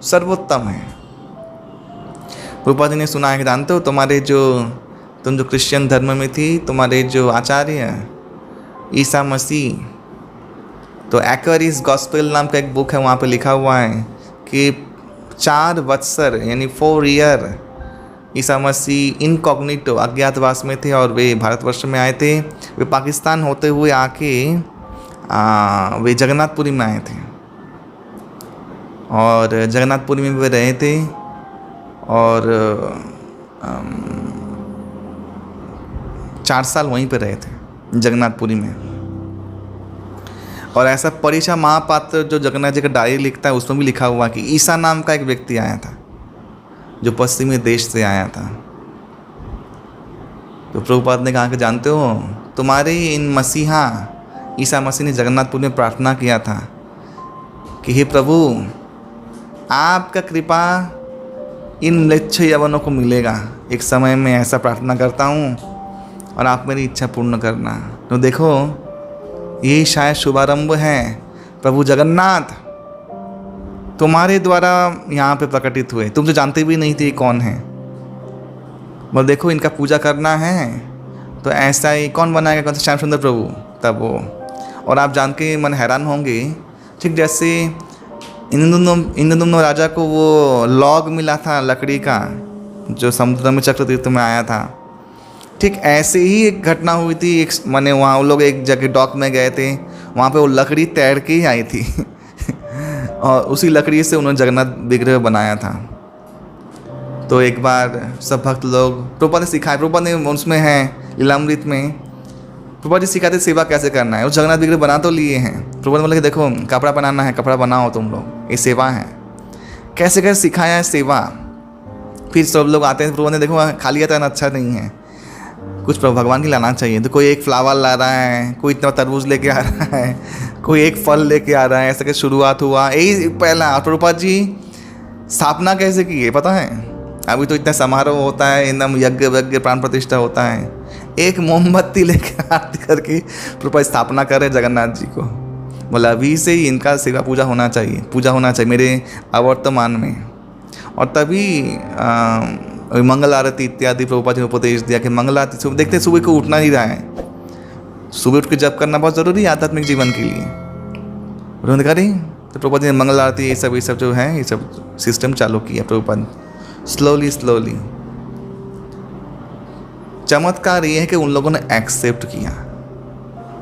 सर्वोत्तम है। प्रभुपाद जी ने सुना है कि जानते हो तुम जो क्रिश्चियन धर्म में थी, तुम्हारे जो आचार्य ईसा मसीह, तो एकरिस गॉस्पेल नाम का एक बुक है, वहाँ पे लिखा हुआ है कि 4 वत्सर यानी 4 ईयर ईसा मसीह इनकॉग्निटो अज्ञातवास में थे और वे भारतवर्ष में आए थे। वे पाकिस्तान होते हुए आके वे जगन्नाथपुरी में आए थे और जगन्नाथपुरी में वे रहे थे और 4 साल वहीं पे रहे थे जगन्नाथपुरी में। और ऐसा परीक्षा महापात्र जो जगन्नाथ जी का डायरी लिखता है उसमें भी लिखा हुआ कि ईसा नाम का एक व्यक्ति आया था जो पश्चिमी देश से आया था। तो प्रभुपाद ने कहा कि जानते हो, तुम्हारे इन मसीहा ईसा मसीह ने जगन्नाथपुर में प्रार्थना किया था कि हे प्रभु, आपका कृपा इन म्लेच्छ यवनों को मिलेगा। एक समय में ऐसा प्रार्थना करता हूँ और आप मेरी इच्छा पूर्ण करना। तो देखो, ये शायद शुभारंभ है। प्रभु जगन्नाथ तुम्हारे द्वारा यहाँ पे प्रकटित हुए, तुम तो जानते भी नहीं थे कौन है। बोल देखो, इनका पूजा करना है तो ऐसा ही कौन बनाएगा, कौन सा श्याम सुंदर प्रभु। तब वो, और आप जान के मन हैरान होंगे, ठीक जैसे इंद्रदुम्न राजा को वो लॉग मिला था लकड़ी का जो समुद्र में चक्रतीर्थ में आया था, ठीक ऐसे ही एक घटना हुई थी। एक माने वहाँ वो लोग एक जगह डॉक में गए थे, वहाँ पे वो लकड़ी तैर के ही आई थी और उसी लकड़ी से उन्होंने जगन्नाथ विग्रह बनाया था। तो एक बार सब भक्त लोग, प्रभुपाद ने सिखाया, प्रभुपाद ने उसमें है लीलामृत में प्रभुपाद जी सिखाते सेवा कैसे करना है। वो जगन्नाथ विग्रह बना तो लिए हैं, प्रभुपाद बोले कि देखो कपड़ा बनाना है, कपड़ा बनाओ तुम लोग, ये सेवा है। कैसे कैसे सिखाया है सेवा। फिर सब लोग आते हैं, प्रभुपाद ने देखो खाली आता है ना, अच्छा नहीं है, कुछ भगवान की लाना चाहिए। तो कोई एक फ्लावर ला रहा है, कोई इतना तरबूज लेके आ रहा है, कोई एक फल लेके आ रहा है, ऐसा के शुरुआत हुआ। यही पहला प्रभुपाद जी स्थापना कैसे की है पता है। अभी तो इतना समारोह होता है, एकदम यज्ञ वज्ञ प्राण प्रतिष्ठा होता है। एक मोमबत्ती लेके आरती करके प्रभुपाद स्थापना करे जगन्नाथ जी को। बोला अभी से ही इनका सेवा पूजा होना चाहिए, पूजा होना चाहिए मेरे अवर्तमान में। और तभी मंगल आरती इत्यादि प्रभुपाद ने उपदेश दिया कि मंगल आरती सुबह देखते सुबह को उठना ही रहा है, सुबह उठ के जप करना बहुत ज़रूरी है आध्यात्मिक जीवन के लिए। उन्होंने कहा नहीं, तो प्रभुपाद ने मंगल आरती ये सब जो है ये सब सिस्टम चालू किया प्रभुपाद स्लोली। चमत्कार ये है कि उन लोगों ने एक्सेप्ट किया,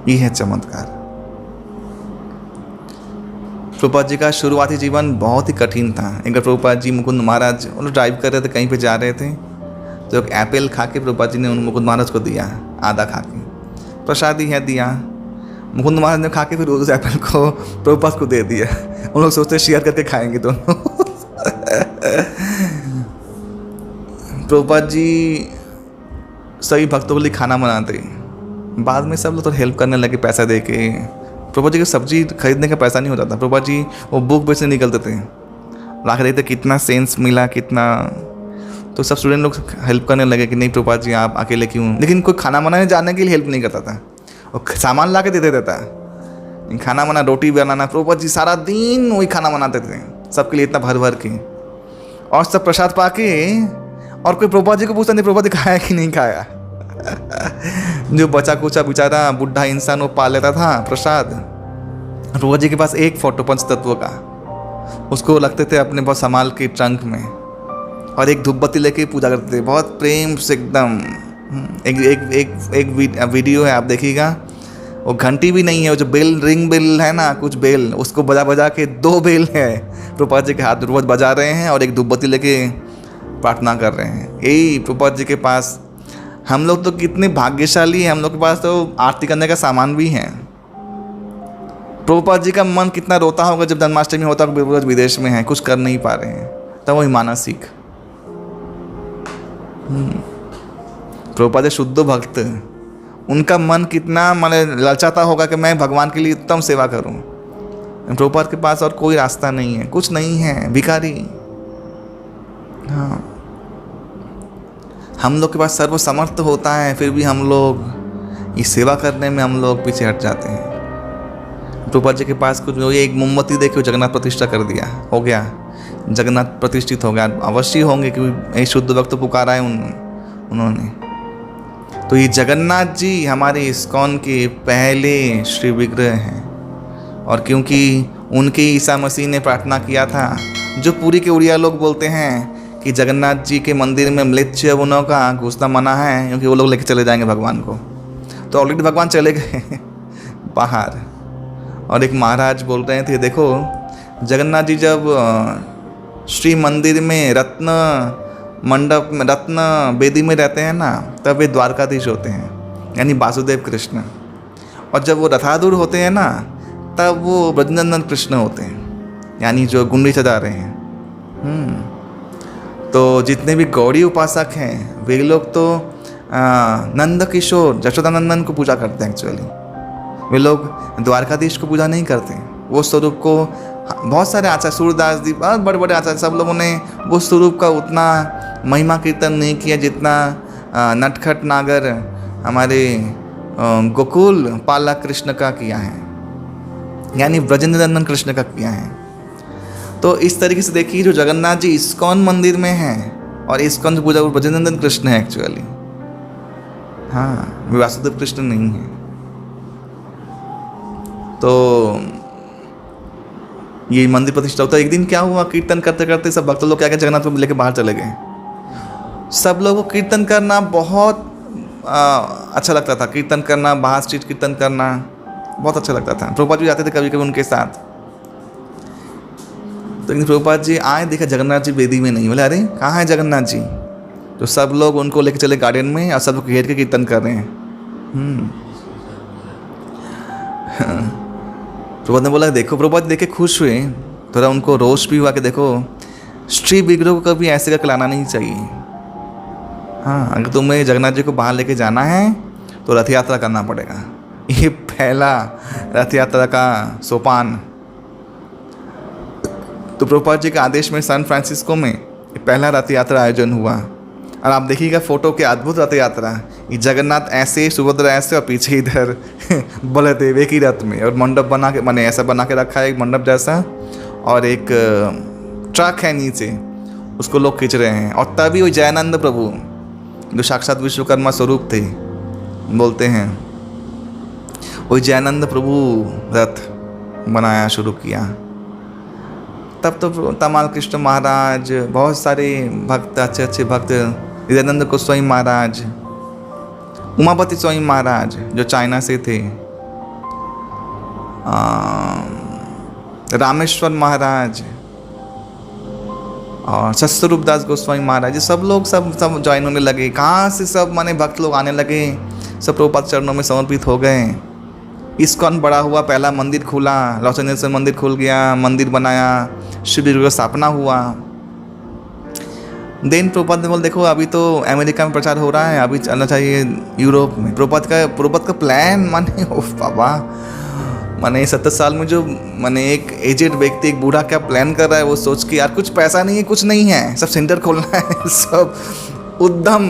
ये है चमत्कार। प्रभुपाद जी का शुरुआती जीवन बहुत ही कठिन था। एक बार प्रभुपाद जी मुकुंद महाराज उन्हें ड्राइव कर रहे थे, कहीं पे जा रहे थे, तो एक एप्पल खा के प्रभुपाद जी ने उन मुकुंद महाराज को दिया, आधा खा के प्रसादी है दिया। मुकुंद महाराज ने खा के फिर उस एप्पल को प्रभुपाद को दे दिया। उन लोग सोचते शेयर करके खाएंगे दोनों। प्रभुपाद जी सभी भक्तों के लिए खाना बनाते, बाद में सब लोग तो हेल्प करने लगे पैसा दे के। प्रभुपाद जी की सब्जी खरीदने का पैसा नहीं होता था, प्रभुपाद जी वो बुक बेचने निकलते थे, ला के देखते कितना सेंस मिला कितना। तो सब स्टूडेंट लोग हेल्प करने लगे कि नहीं प्रभुपाद जी आप अकेले क्यों। लेकिन कोई खाना बनाने जाने के लिए हेल्प नहीं करता था, वो सामान ला के दे देता था। खाना बना, रोटी बनाना, प्रभुपाद जी सारा दिन वही खाना बनाते थे सबके लिए इतना भर भर के। और सब प्रसाद पाके, और कोई प्रभुपाद जी को पूछता नहीं प्रभुपाद जी खाया कि नहीं खाया। जो बचा कुचा बेचारा बुढ़ा इंसान वो पा लेता था प्रसाद। प्रभुपाद जी के पास एक फोटो पंचतत्व का, उसको लगते थे अपने बहुत संभाल के ट्रंक में, और एक धूपबत्ती लेके पूजा करते थे बहुत प्रेम से एकदम। एक वीडियो है आप देखिएगा, वो घंटी भी नहीं है, वो जो बेल रिंग बेल है ना, कुछ बेल उसको बजा बजा के 2 बेल है प्रभुपाद जी के हाथ रोज बजा रहे हैं और एक धूपबत्ती लेके प्रार्थना कर रहे हैं। यही प्रभुपाद जी के पास। हम लोग तो कितने भाग्यशाली हैं, हम लोग के पास तो आरती करने का सामान भी है। प्रभुपाद जी का मन कितना रोता होगा जब जन्माष्टमी होता है, विदेश में है, कुछ कर नहीं पा रहे हैं, तब वही मानसिक। प्रभुपाद शुद्ध भक्त, उनका मन कितना मतलब ललचाता होगा कि मैं भगवान के लिए उत्तम सेवा करूं। प्रभुपाद के पास और कोई रास्ता नहीं है, कुछ नहीं है, भिखारी। हाँ, हम लोग के पास सर्वसमर्थ होता है, फिर भी हम लोग इस सेवा करने में हम लोग पीछे हट जाते हैं। प्रभुपाद जी के पास कुछ एक मोमबत्ती देखो जगन्नाथ प्रतिष्ठा कर दिया, हो गया, जगन्नाथ प्रतिष्ठित हो गया। अवश्य होंगे क्योंकि ये शुद्ध भक्त पुकारा है उन्होंने। तो ये जगन्नाथ जी हमारे इस्कॉन के पहले श्री विग्रह हैं, और क्योंकि उनके ईसा मसीह ने प्रार्थना किया था, जो पूरी के उड़िया लोग बोलते हैं कि जगन्नाथ जी के मंदिर में म्लेच्छ यवनों का घुसना मना है क्योंकि वो लोग लेके चले जाएंगे भगवान को। तो ऑलरेडी भगवान चले गए बाहर, और एक महाराज बोल रहे थे, देखो जगन्नाथ जी जब श्री मंदिर में रत्न मंडप में रत्न बेदी में रहते हैं ना, तब वे द्वारकाधीश होते हैं, यानी वासुदेव कृष्ण। और जब वो रथारूढ़ होते हैं ना, तब वो ब्रजनंदन कृष्ण होते हैं, यानी जो गुंडी सजा रहे हैं। तो जितने भी गौड़ी उपासक हैं वे लोग तो नंद किशोर जशोदानंदन को पूजा करते हैं। एक्चुअली वे लोग द्वारकाधीश को पूजा नहीं करते। वो स्वरूप को बहुत सारे आचार्य, सूरदास जी, बहुत बड़े बड़े आचार्य, सब लोगों ने वो स्वरूप का उतना महिमा कीर्तन नहीं किया जितना नटखट नागर हमारे गोकुल पालक कृष्ण का किया है, यानी ब्रजनंदन कृष्ण का किया है। तो इस तरीके से देखिए, जो जगन्नाथ जी इस्कॉन मंदिर में हैं और इस्कॉन पूजा ब्रजनंदन कृष्ण है एक्चुअली। हाँ, वासुदेव कृष्ण नहीं है। तो ये मंदिर प्रतिष्ठा होता है। एक दिन क्या हुआ, कीर्तन करते करते सब भक्त लोग क्या क्या जगन्नाथ को लेकर बाहर चले गए। सब लोगों को कीर्तन करना बहुत अच्छा लगता था। कीर्तन करना, बाहर स्ट्रीट कीर्तन करना बहुत अच्छा लगता था। प्रभुपाद जी जाते थे कभी कभी उनके साथ। तो लेकिन प्रभुपाद जी आए, देखा जगन्नाथ जी वेदी में नहीं। बोले अरे कहाँ है जगन्नाथ जी? तो सब लोग उनको लेकर चले गार्डन में और सब लोग घेर के कीर्तन कर रहे हैं। प्रभुपाद ने बोला देखो, प्रभुपाद देखे खुश हुए, थोड़ा उनको रोष भी हुआ कि देखो श्री विग्रह को कभी ऐसे करके लाना नहीं चाहिए। हाँ, अगर तुम्हें जगन्नाथ जी को बाहर लेके जाना है तो रथ यात्रा करना पड़ेगा। ये पहला रथ यात्रा का सोपान। तो प्रभुपाद जी के आदेश में सैन फ्रांसिस्को में पहला रथ यात्रा आयोजन हुआ। और आप देखिएगा फोटो के अद्भुत रथ यात्रा, ये जगन्नाथ ऐसे, सुभद्रा ऐसे और पीछे इधर बलदेव एक ही रथ में, और मंडप बना के, मैंने ऐसा बना के रखा है एक मंडप जैसा, और एक ट्रक है नीचे, उसको लोग खींच रहे हैं। और तभी वो जयानंद प्रभु जो साक्षात विश्वकर्मा स्वरूप थे, बोलते हैं वो जयानंद प्रभु रथ बनाया शुरू किया। तब तो तमाल कृष्ण महाराज, बहुत सारे भक्त, अच्छे अच्छे भक्त, हृदयानंद गोस्वामी महाराज, उमापति स्वामी महाराज जो चाइना से थे, रामेश्वर महाराज और सस्वरूप दास गोस्वामी महाराज, ये सब लोग सब ज्वाइन होने लगे। कहाँ से सब माने भक्त लोग आने लगे, सब प्रभुपाद चरणों में समर्पित हो गए। इस्कॉन बड़ा हुआ, पहला मंदिर खुला, लॉस एंजल्स में मंदिर खुल गया, मंदिर बनाया, शिविर का स्थापना हुआ। देन प्रभुपाद ने बोला देखो अभी तो अमेरिका में प्रचार हो रहा है, अभी चलना चाहिए यूरोप में। प्रभुपाद का प्लान माने ओ बाबा, माने 70 साल में जो माने एक एजेड व्यक्ति, एक बूढ़ा क्या प्लान कर रहा है, वो सोच के यार कुछ पैसा नहीं है, कुछ नहीं है, सब सेंटर खोलना है, सब उद्यम,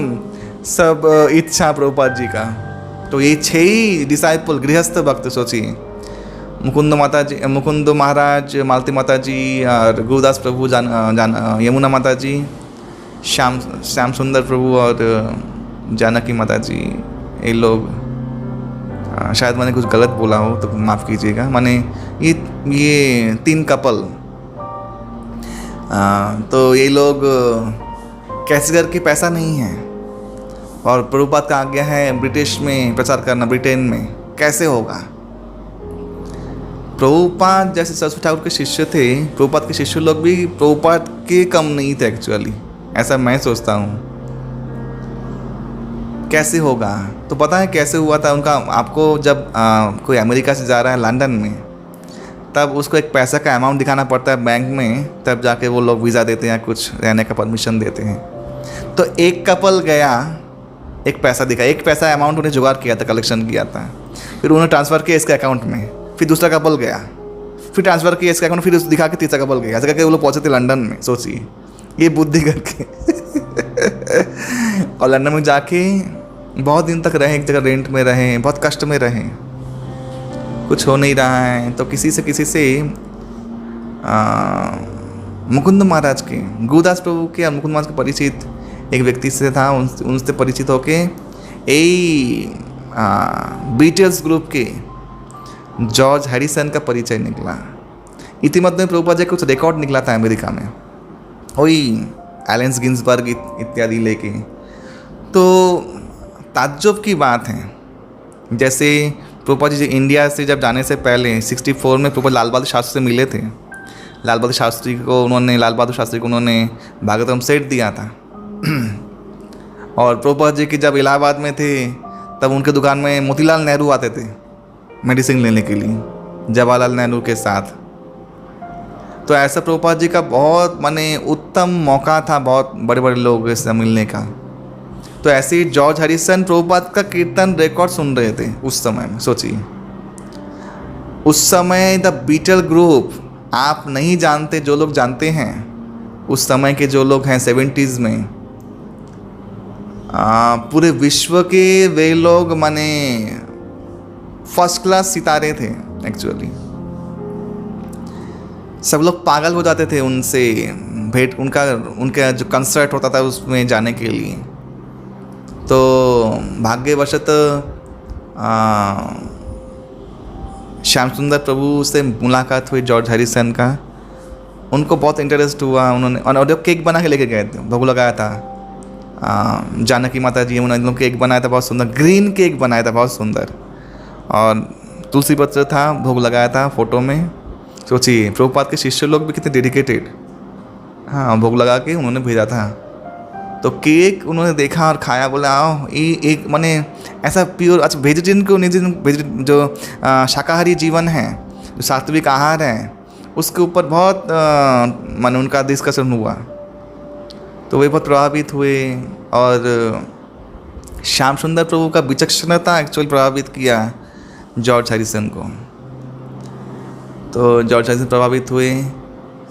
सब इच्छा प्रभुपाद जी का। तो ये 6 डिसाइपल गृहस्थ भक्त सोचिए, मुकुंद महाराज, मालती माता जी और गुरुदास प्रभु, यमुना माता जी, श्याम सुंदर प्रभु और जानकी माता जी, ये लोग, शायद मैंने कुछ गलत बोला हो तो माफ़ कीजिएगा, माने ये 3 कपल। तो ये लोग कैसे करके, पैसा नहीं है और प्रभुपाद का आज्ञा है ब्रिटिश में प्रचार करना, ब्रिटेन में, कैसे होगा? प्रभुपाद जैसे सरस्वती ठाकुर के शिष्य थे, प्रभुपाद के शिष्य लोग भी प्रभुपाद के कम नहीं थे एक्चुअली, ऐसा मैं सोचता हूँ। कैसे होगा? तो पता है कैसे हुआ था उनका? आपको जब कोई अमेरिका से जा रहा है लंदन में, तब उसको एक पैसा का अमाउंट दिखाना पड़ता है बैंक में, तब जाके वो लोग वीज़ा देते हैं, कुछ रहने का परमिशन देते हैं। तो एक कपल गया, एक पैसा दिखा, एक पैसा अमाउंट उन्हें जुगाड़ किया था, कलेक्शन किया था, फिर उन्होंने ट्रांसफ़र किया इसके अकाउंट में, फिर दूसरा कपल गया, फिर ट्रांसफ़र किया इसके अकाउंट, फिर उस दिखा के तीसरा कपल गया, ऐसा करके वो लोग पहुँचे थे लंदन में। सोचिए ये बुद्धि करके और लंदन में जाके बहुत दिन तक रहे, एक जगह रेंट में रहे, बहुत कष्ट में रहे, कुछ हो नहीं रहा है। तो किसी से मुकुंद महाराज के, गुरुदास प्रभु के और मुकुंद महाराज के परिचित एक व्यक्ति से था, उनसे परिचित होके बीटल्स ग्रुप के जॉर्ज हैरिसन का परिचय निकला। इतिमध्य में प्रभुपाद जी कुछ रिकॉर्ड निकला था अमेरिका में, वही एलेंस गिन्सबर्ग इत्यादि लेके। तो ताज्जुब की बात है, जैसे प्रभुपाद जी इंडिया से जब जाने से पहले 64 में प्रभुपाद लाल बहादुर शास्त्री से मिले थे। लाल बहादुर शास्त्री को उन्होंने भागवतम सेट दिया था। और प्रभुपाद जी की जब इलाहाबाद में थे तब उनके दुकान में मोतीलाल नेहरू आते थे मेडिसिन लेने के लिए, जवाहरलाल नेहरू के साथ। तो ऐसा प्रभुपाद जी का बहुत माने उत्तम मौका था बहुत बड़े बड़े लोगों से मिलने का। तो ऐसे ही जॉर्ज हैरिसन प्रभुपाद का कीर्तन रिकॉर्ड सुन रहे थे उस समय में। सोचिए उस समय द बीटल ग्रुप, आप नहीं जानते, जो लोग जानते हैं उस समय के जो लोग हैं 70s में, पूरे विश्व के वे लोग माने फर्स्ट क्लास सितारे थे एक्चुअली। सब लोग पागल हो जाते थे उनसे भेंट, उनका जो कंसर्ट होता था उसमें जाने के लिए। तो भाग्यवशत श्याम सुंदर प्रभु से मुलाकात हुई जॉर्ज हैरिसन का। उनको बहुत इंटरेस्ट हुआ, उन्होंने और केक बना के लेके गए थे, भोग लगाया था। जानकी माता जी उन्होंने केक बनाया था बहुत सुंदर, ग्रीन केक बनाया था बहुत सुंदर, और तुलसी पत्र था, भोग लगाया था फोटो में। सोचिए प्रभुपाद के शिष्य लोग भी कितने डेडिकेटेड, हाँ भोग लगा के उन्होंने भेजा था। तो केक उन्होंने देखा और खाया, बोला आओ ये एक माने ऐसा प्योर, अच्छा वेजिटेरियन को जो शाकाहारी जीवन है, जो सात्विक आहार है, उसके ऊपर बहुत माने उनका डिस्कशन हुआ। तो वे बहुत प्रभावित हुए और श्याम सुंदर प्रभु का विचक्षणता एक्चुअली प्रभावित किया जॉर्ज हैरिसन को। तो जॉर्ज हैरिसन प्रभावित हुए,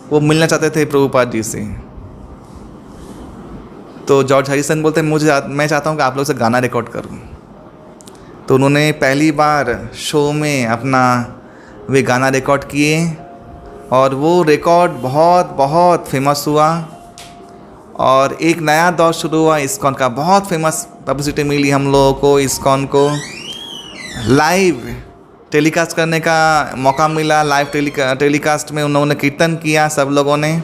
वो मिलना चाहते थे प्रभुपाद जी से। तो जॉर्ज हैरिसन बोलते मैं चाहता हूँ कि आप लोग से गाना रिकॉर्ड करूँ। तो उन्होंने पहली बार शो में अपना वे गाना रिकॉर्ड किए और वो रिकॉर्ड बहुत बहुत फेमस हुआ और एक नया दौर शुरू हुआ इस्कॉन का। बहुत फेमस पब्लिसिटी मिली हम लोगों को, इस्कॉन को लाइव टेलीकास्ट करने का मौका मिला। लाइव टेलीकास्ट में उन्होंने कीर्तन किया सब लोगों ने,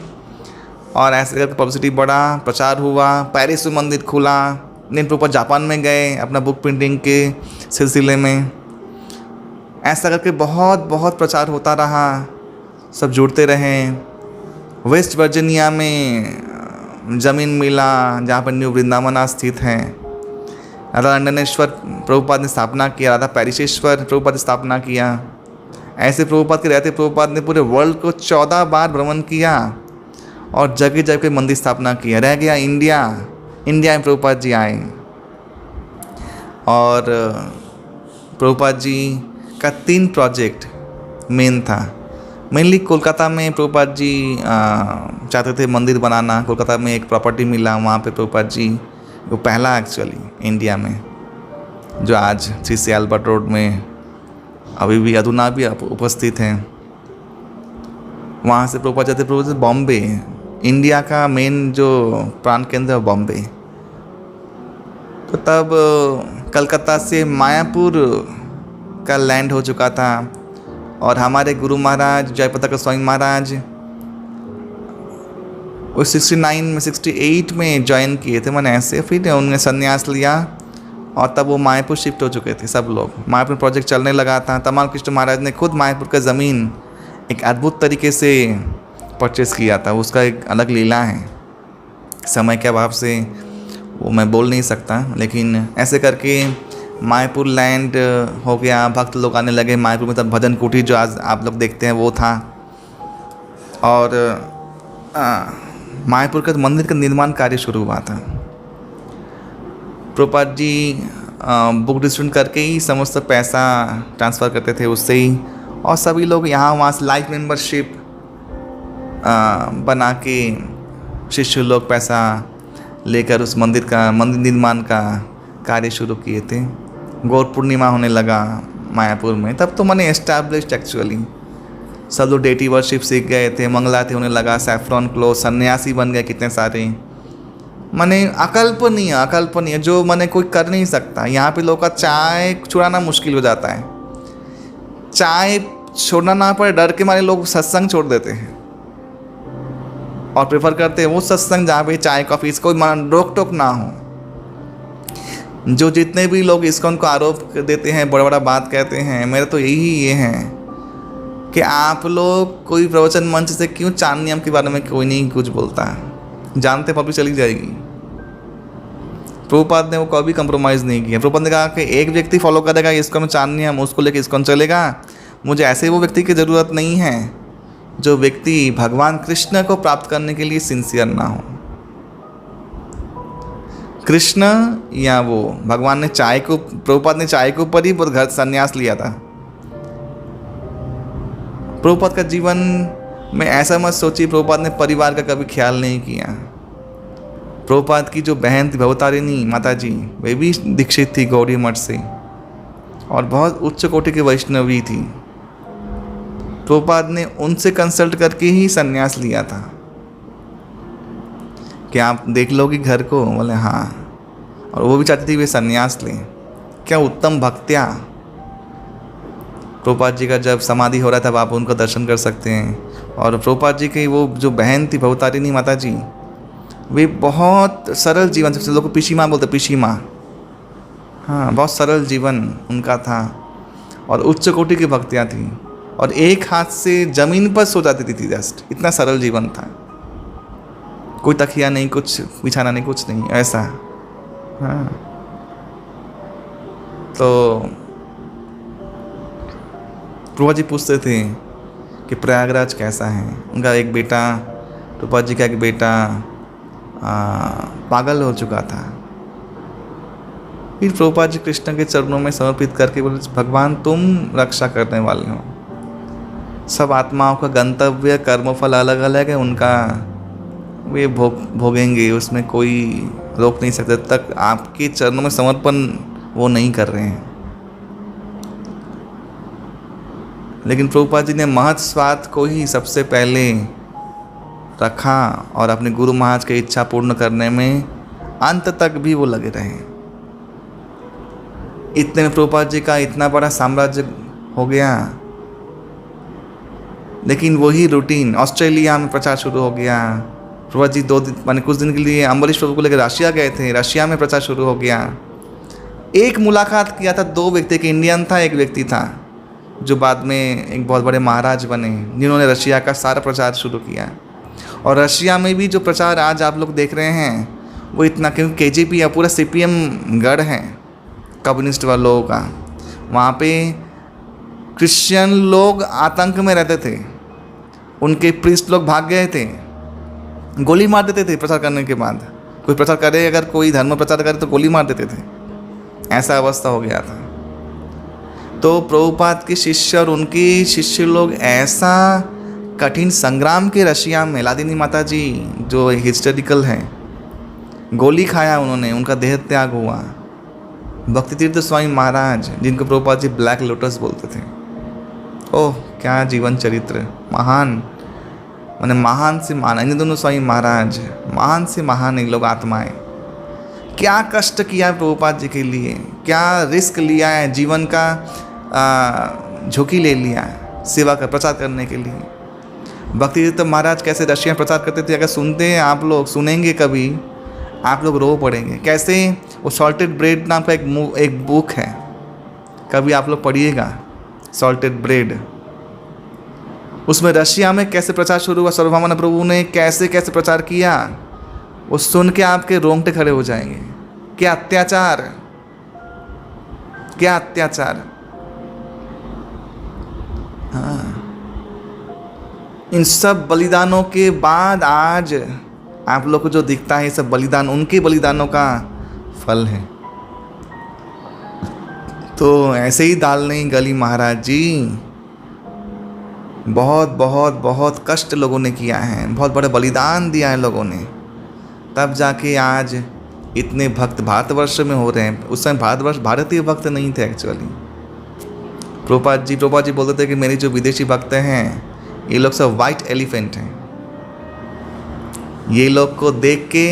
और ऐसे करके पब्लिसिटी बढ़ा, प्रचार हुआ। पेरिस में मंदिर खुला, नील प्रभुपाद जापान में गए अपना बुक प्रिंटिंग के सिलसिले में। ऐसा करके बहुत बहुत प्रचार होता रहा, सब जुड़ते रहे। वेस्ट वर्जीनिया में ज़मीन मिला जहाँ पर न्यू वृंदावन स्थित है। राधा लंडनेश्वर प्रभुपाद ने स्थापना किया, राधा पैरिसेश्वर प्रभुपाद ने स्थापना किया। ऐसे प्रभुपाद के रहते प्रभुपाद ने पूरे वर्ल्ड को 14 बार भ्रमण किया और जगह जगह मंदिर स्थापना किया। रह गया इंडिया में प्रभुपाद जी आए और प्रभुपाद जी का 3 प्रोजेक्ट मेन था। मेनली कोलकाता में प्रभुपाद जी चाहते थे मंदिर बनाना। कोलकाता में एक प्रॉपर्टी मिला, वहाँ पे प्रभुपाद जी वो पहला एक्चुअली इंडिया में, जो आज श्री एल्बर्ट रोड में अभी भी अधुना भी उपस्थित हैं। वहाँ से प्रभुपाद जाते प्रभुपाद बॉम्बे, इंडिया का मेन जो प्राण केंद्र है बॉम्बे। तो तब कलकत्ता से मायापुर का लैंड हो चुका था और हमारे गुरु महाराज जयप्रताप स्वामी महाराज वो 68 में ज्वाइन किए थे मैंने ऐसे। फिर उन्होंने संन्यास लिया और तब वो मायापुर शिफ्ट हो चुके थे सब लोग। मायापुर प्रोजेक्ट चलने लगा था। तमाल कृष्ण महाराज ने खुद मायापुर का ज़मीन एक अद्भुत तरीके से परचेज़ किया था। उसका एक अलग लीला है, समय के अभाव से वो मैं बोल नहीं सकता, लेकिन ऐसे करके मायापुर लैंड हो गया। भक्त लोग आने लगे मायापुर में। तब भजन कुटी जो आज आप लोग देखते हैं वो था। और मायापुर का मंदिर का निर्माण कार्य शुरू हुआ था। प्रभुपाद जी बुक डिस्ट्रीब्यूट करके ही समस्त पैसा ट्रांसफ़र करते थे उससे ही, और सभी लोग यहाँ वहाँ से लाइफ मेंबरशिप बना के शिष्य लोग पैसा लेकर उस मंदिर निर्माण का कार्य शुरू किए थे। गौर पूर्णिमा होने लगा मायापुर में, तब तो मैंने एस्टैब्लिश्ड एक्चुअली सब लोग डेटी वर्शिप सीख गए थे। मंगलाती होने लगा, सैफ्रॉन क्लोथ, सन्यासी बन गए कितने सारे। मैंने अकल्पनीय जो मैंने कोई कर नहीं सकता। यहाँ पे लोगों का चाय छुड़ाना मुश्किल हो जाता है। चाय छोड़ना ना पड़े डर के मारे लोग सत्संग छोड़ देते हैं और प्रेफर करते हैं वो सत्संग जहाँ पे चाय कॉफ़ी कोई रोक टोक ना हो। जो जितने भी लोग इस्कॉन को आरोप देते हैं, बड़ा बड़ा बात कहते हैं, मेरा तो यही ये है कि आप लोग कोई प्रवचन मंच से क्यों चांद नियम के बारे में कोई नहीं कुछ बोलता है, जानते पब्लिक चली जाएगी। प्रभुपाद ने वो कभी कंप्रोमाइज़ नहीं किया। प्रभुपाद ने कहा कि एक व्यक्ति फॉलो करेगा इसको में चांद नियम, उसको लेकर इस्कॉन चलेगा। मुझे ऐसे वो व्यक्ति की ज़रूरत नहीं है जो व्यक्ति भगवान कृष्ण को प्राप्त करने के लिए सिंसियर ना हो। कृष्ण या वो भगवान ने चाय को, प्रभुपाद ने चाय के ऊपर ही बहुत घर संन्यास लिया था। प्रभुपाद का जीवन में ऐसा मत सोचिए प्रभुपाद ने परिवार का कभी ख्याल नहीं किया। प्रभुपाद की जो बहन थी भवतारिणी माता जी, वे भी दीक्षित थी गौड़ी मठ से और बहुत उच्च कोटि की वैष्णवी थी। प्रभुपाद ने उनसे कंसल्ट करके ही संन्यास लिया था कि आप देख लोगी घर को, बोले हाँ, और वो भी चाहती थी वे संन्यास लें। क्या उत्तम भक्त्या। प्रभुपाद जी का जब समाधि हो रहा था आप उनका दर्शन कर सकते हैं। और प्रभुपाद जी की वो जो बहन थी भवतारिणी माता जी, वे बहुत सरल जीवन, सबसे लोग पिशी माँ बोलते, पिशी माँ, हाँ, बहुत सरल जीवन उनका था और उच्च कोटि की भक्तियाँ थी और एक हाथ से जमीन पर सो जाती थी जस्ट, इतना सरल जीवन था। कोई तकिया नहीं, कुछ बिछाना नहीं, कुछ नहीं ऐसा। हाँ, तो प्रभुपाद जी पूछते थे कि प्रयागराज कैसा है। उनका एक बेटा, प्रभुपाद जी का एक बेटा पागल हो चुका था। फिर प्रभुपाद जी कृष्ण के चरणों में समर्पित करके बोले, भगवान तुम रक्षा करने वाले हो। सब आत्माओं का गंतव्य कर्मफल अलग अलग है, उनका वे भोगेंगे, उसमें कोई रोक नहीं सकते तक आपके चरणों में समर्पण वो नहीं कर रहे हैं। लेकिन प्रभुपाद जी ने महत स्वार्थ को ही सबसे पहले रखा और अपने गुरु महाराज की इच्छा पूर्ण करने में अंत तक भी वो लगे रहे। इतने में प्रभुपाद जी का इतना बड़ा साम्राज्य हो गया। लेकिन वही रूटीन ऑस्ट्रेलिया में प्रचार शुरू हो गया। प्रभुपाद जी 2 दिन माने कुछ दिन के लिए अम्बरीश प्रभु को लेकर रशिया गए थे, रशिया में प्रचार शुरू हो गया। एक मुलाकात किया था 2 व्यक्ति, एक इंडियन था, एक व्यक्ति था जो बाद में एक बहुत बड़े महाराज बने, जिन्होंने रशिया का सारा प्रचार शुरू किया। और रशिया में भी जो प्रचार आज आप लोग देख रहे हैं वो इतना, क्योंकि KGP या पूरा CPM गढ़ है कम्युनिस्ट वालों लोगों का। वहाँ पे क्रिश्चियन लोग आतंक में रहते थे, उनके प्रीस्ट लोग भाग गए थे, गोली मार देते थे प्रचार करने के बाद। कोई प्रचार करे, अगर कोई धर्म प्रचार करे तो गोली मार देते थे, ऐसा अवस्था हो गया था। तो प्रभुपाद के शिष्य और उनके शिष्य लोग ऐसा कठिन संग्राम के रशिया में, लादिनी माता जी जो हिस्टोरिकल है, गोली खाया उन्होंने, उनका देह त्याग हुआ। भक्ति तीर्थ स्वामी महाराज, जिनको प्रभुपाद जी ब्लैक लोटस बोलते थे, ओह क्या जीवन चरित्र, महान, मैंने महान से महान, इन दोनों स्वामी महाराज महान से महान ये लोग आत्माएं। क्या कष्ट किया है प्रभुपाद जी के लिए, क्या रिस्क लिया है, जीवन का झुकी ले लिया है सेवा का प्रचार करने के लिए। भक्ति तीर्थ महाराज कैसे रशिया में प्रचार करते थे, अगर सुनते हैं आप लोग, सुनेंगे कभी आप लोग रो पड़ेंगे। कैसे वो सॉल्टेड ब्रेड नाम का एक बुक है, कभी आप लोग पढ़िएगा, सॉल्टेड ब्रेड। उसमें रशिया में कैसे प्रचार शुरू हुआ, सर्वभौम प्रभु ने कैसे कैसे प्रचार किया, वो सुन के आपके रोंगटे खड़े हो जाएंगे। क्या अत्याचार, क्या अत्याचार। हाँ, इन सब बलिदानों के बाद आज आप लोग को जो दिखता है, सब बलिदान उनके बलिदानों का फल है। तो ऐसे ही दाल नहीं गली महाराज जी, बहुत बहुत बहुत कष्ट लोगों ने किया है, बहुत बड़े बलिदान दिया है लोगों ने, तब जाके आज इतने भक्त भारतवर्ष में हो रहे हैं। उस समय भारतवर्ष भारतीय भक्त नहीं थे एक्चुअली। प्रभुपाद जी बोलते थे कि मेरे जो विदेशी भक्त हैं ये लोग सब वाइट एलिफेंट हैं, ये लोग को देख के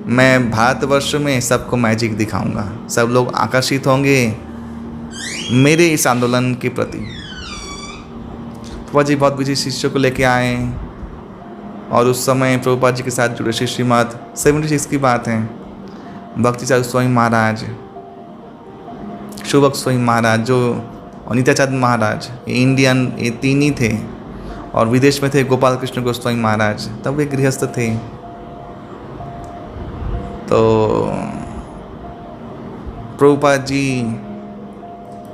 मैं भारतवर्ष में सबको मैजिक दिखाऊंगा, सब लोग आकर्षित होंगे मेरे इस आंदोलन के प्रति। प्रभुपाद जी बहुत विदेशी शिष्यों को लेके आए और उस समय प्रभुपाद जी के साथ जुड़े श्री श्रीमद 76 की बात है। भक्ति चारू स्वामी महाराज, शुभक स्वामी महाराज जो और नित्यानंद महाराज, ये इंडियन, ये तीन ही थे। और विदेश में थे गोपाल कृष्ण गोस्वामी महाराज, तब वे गृहस्थ थे। तो प्रभुपाद जी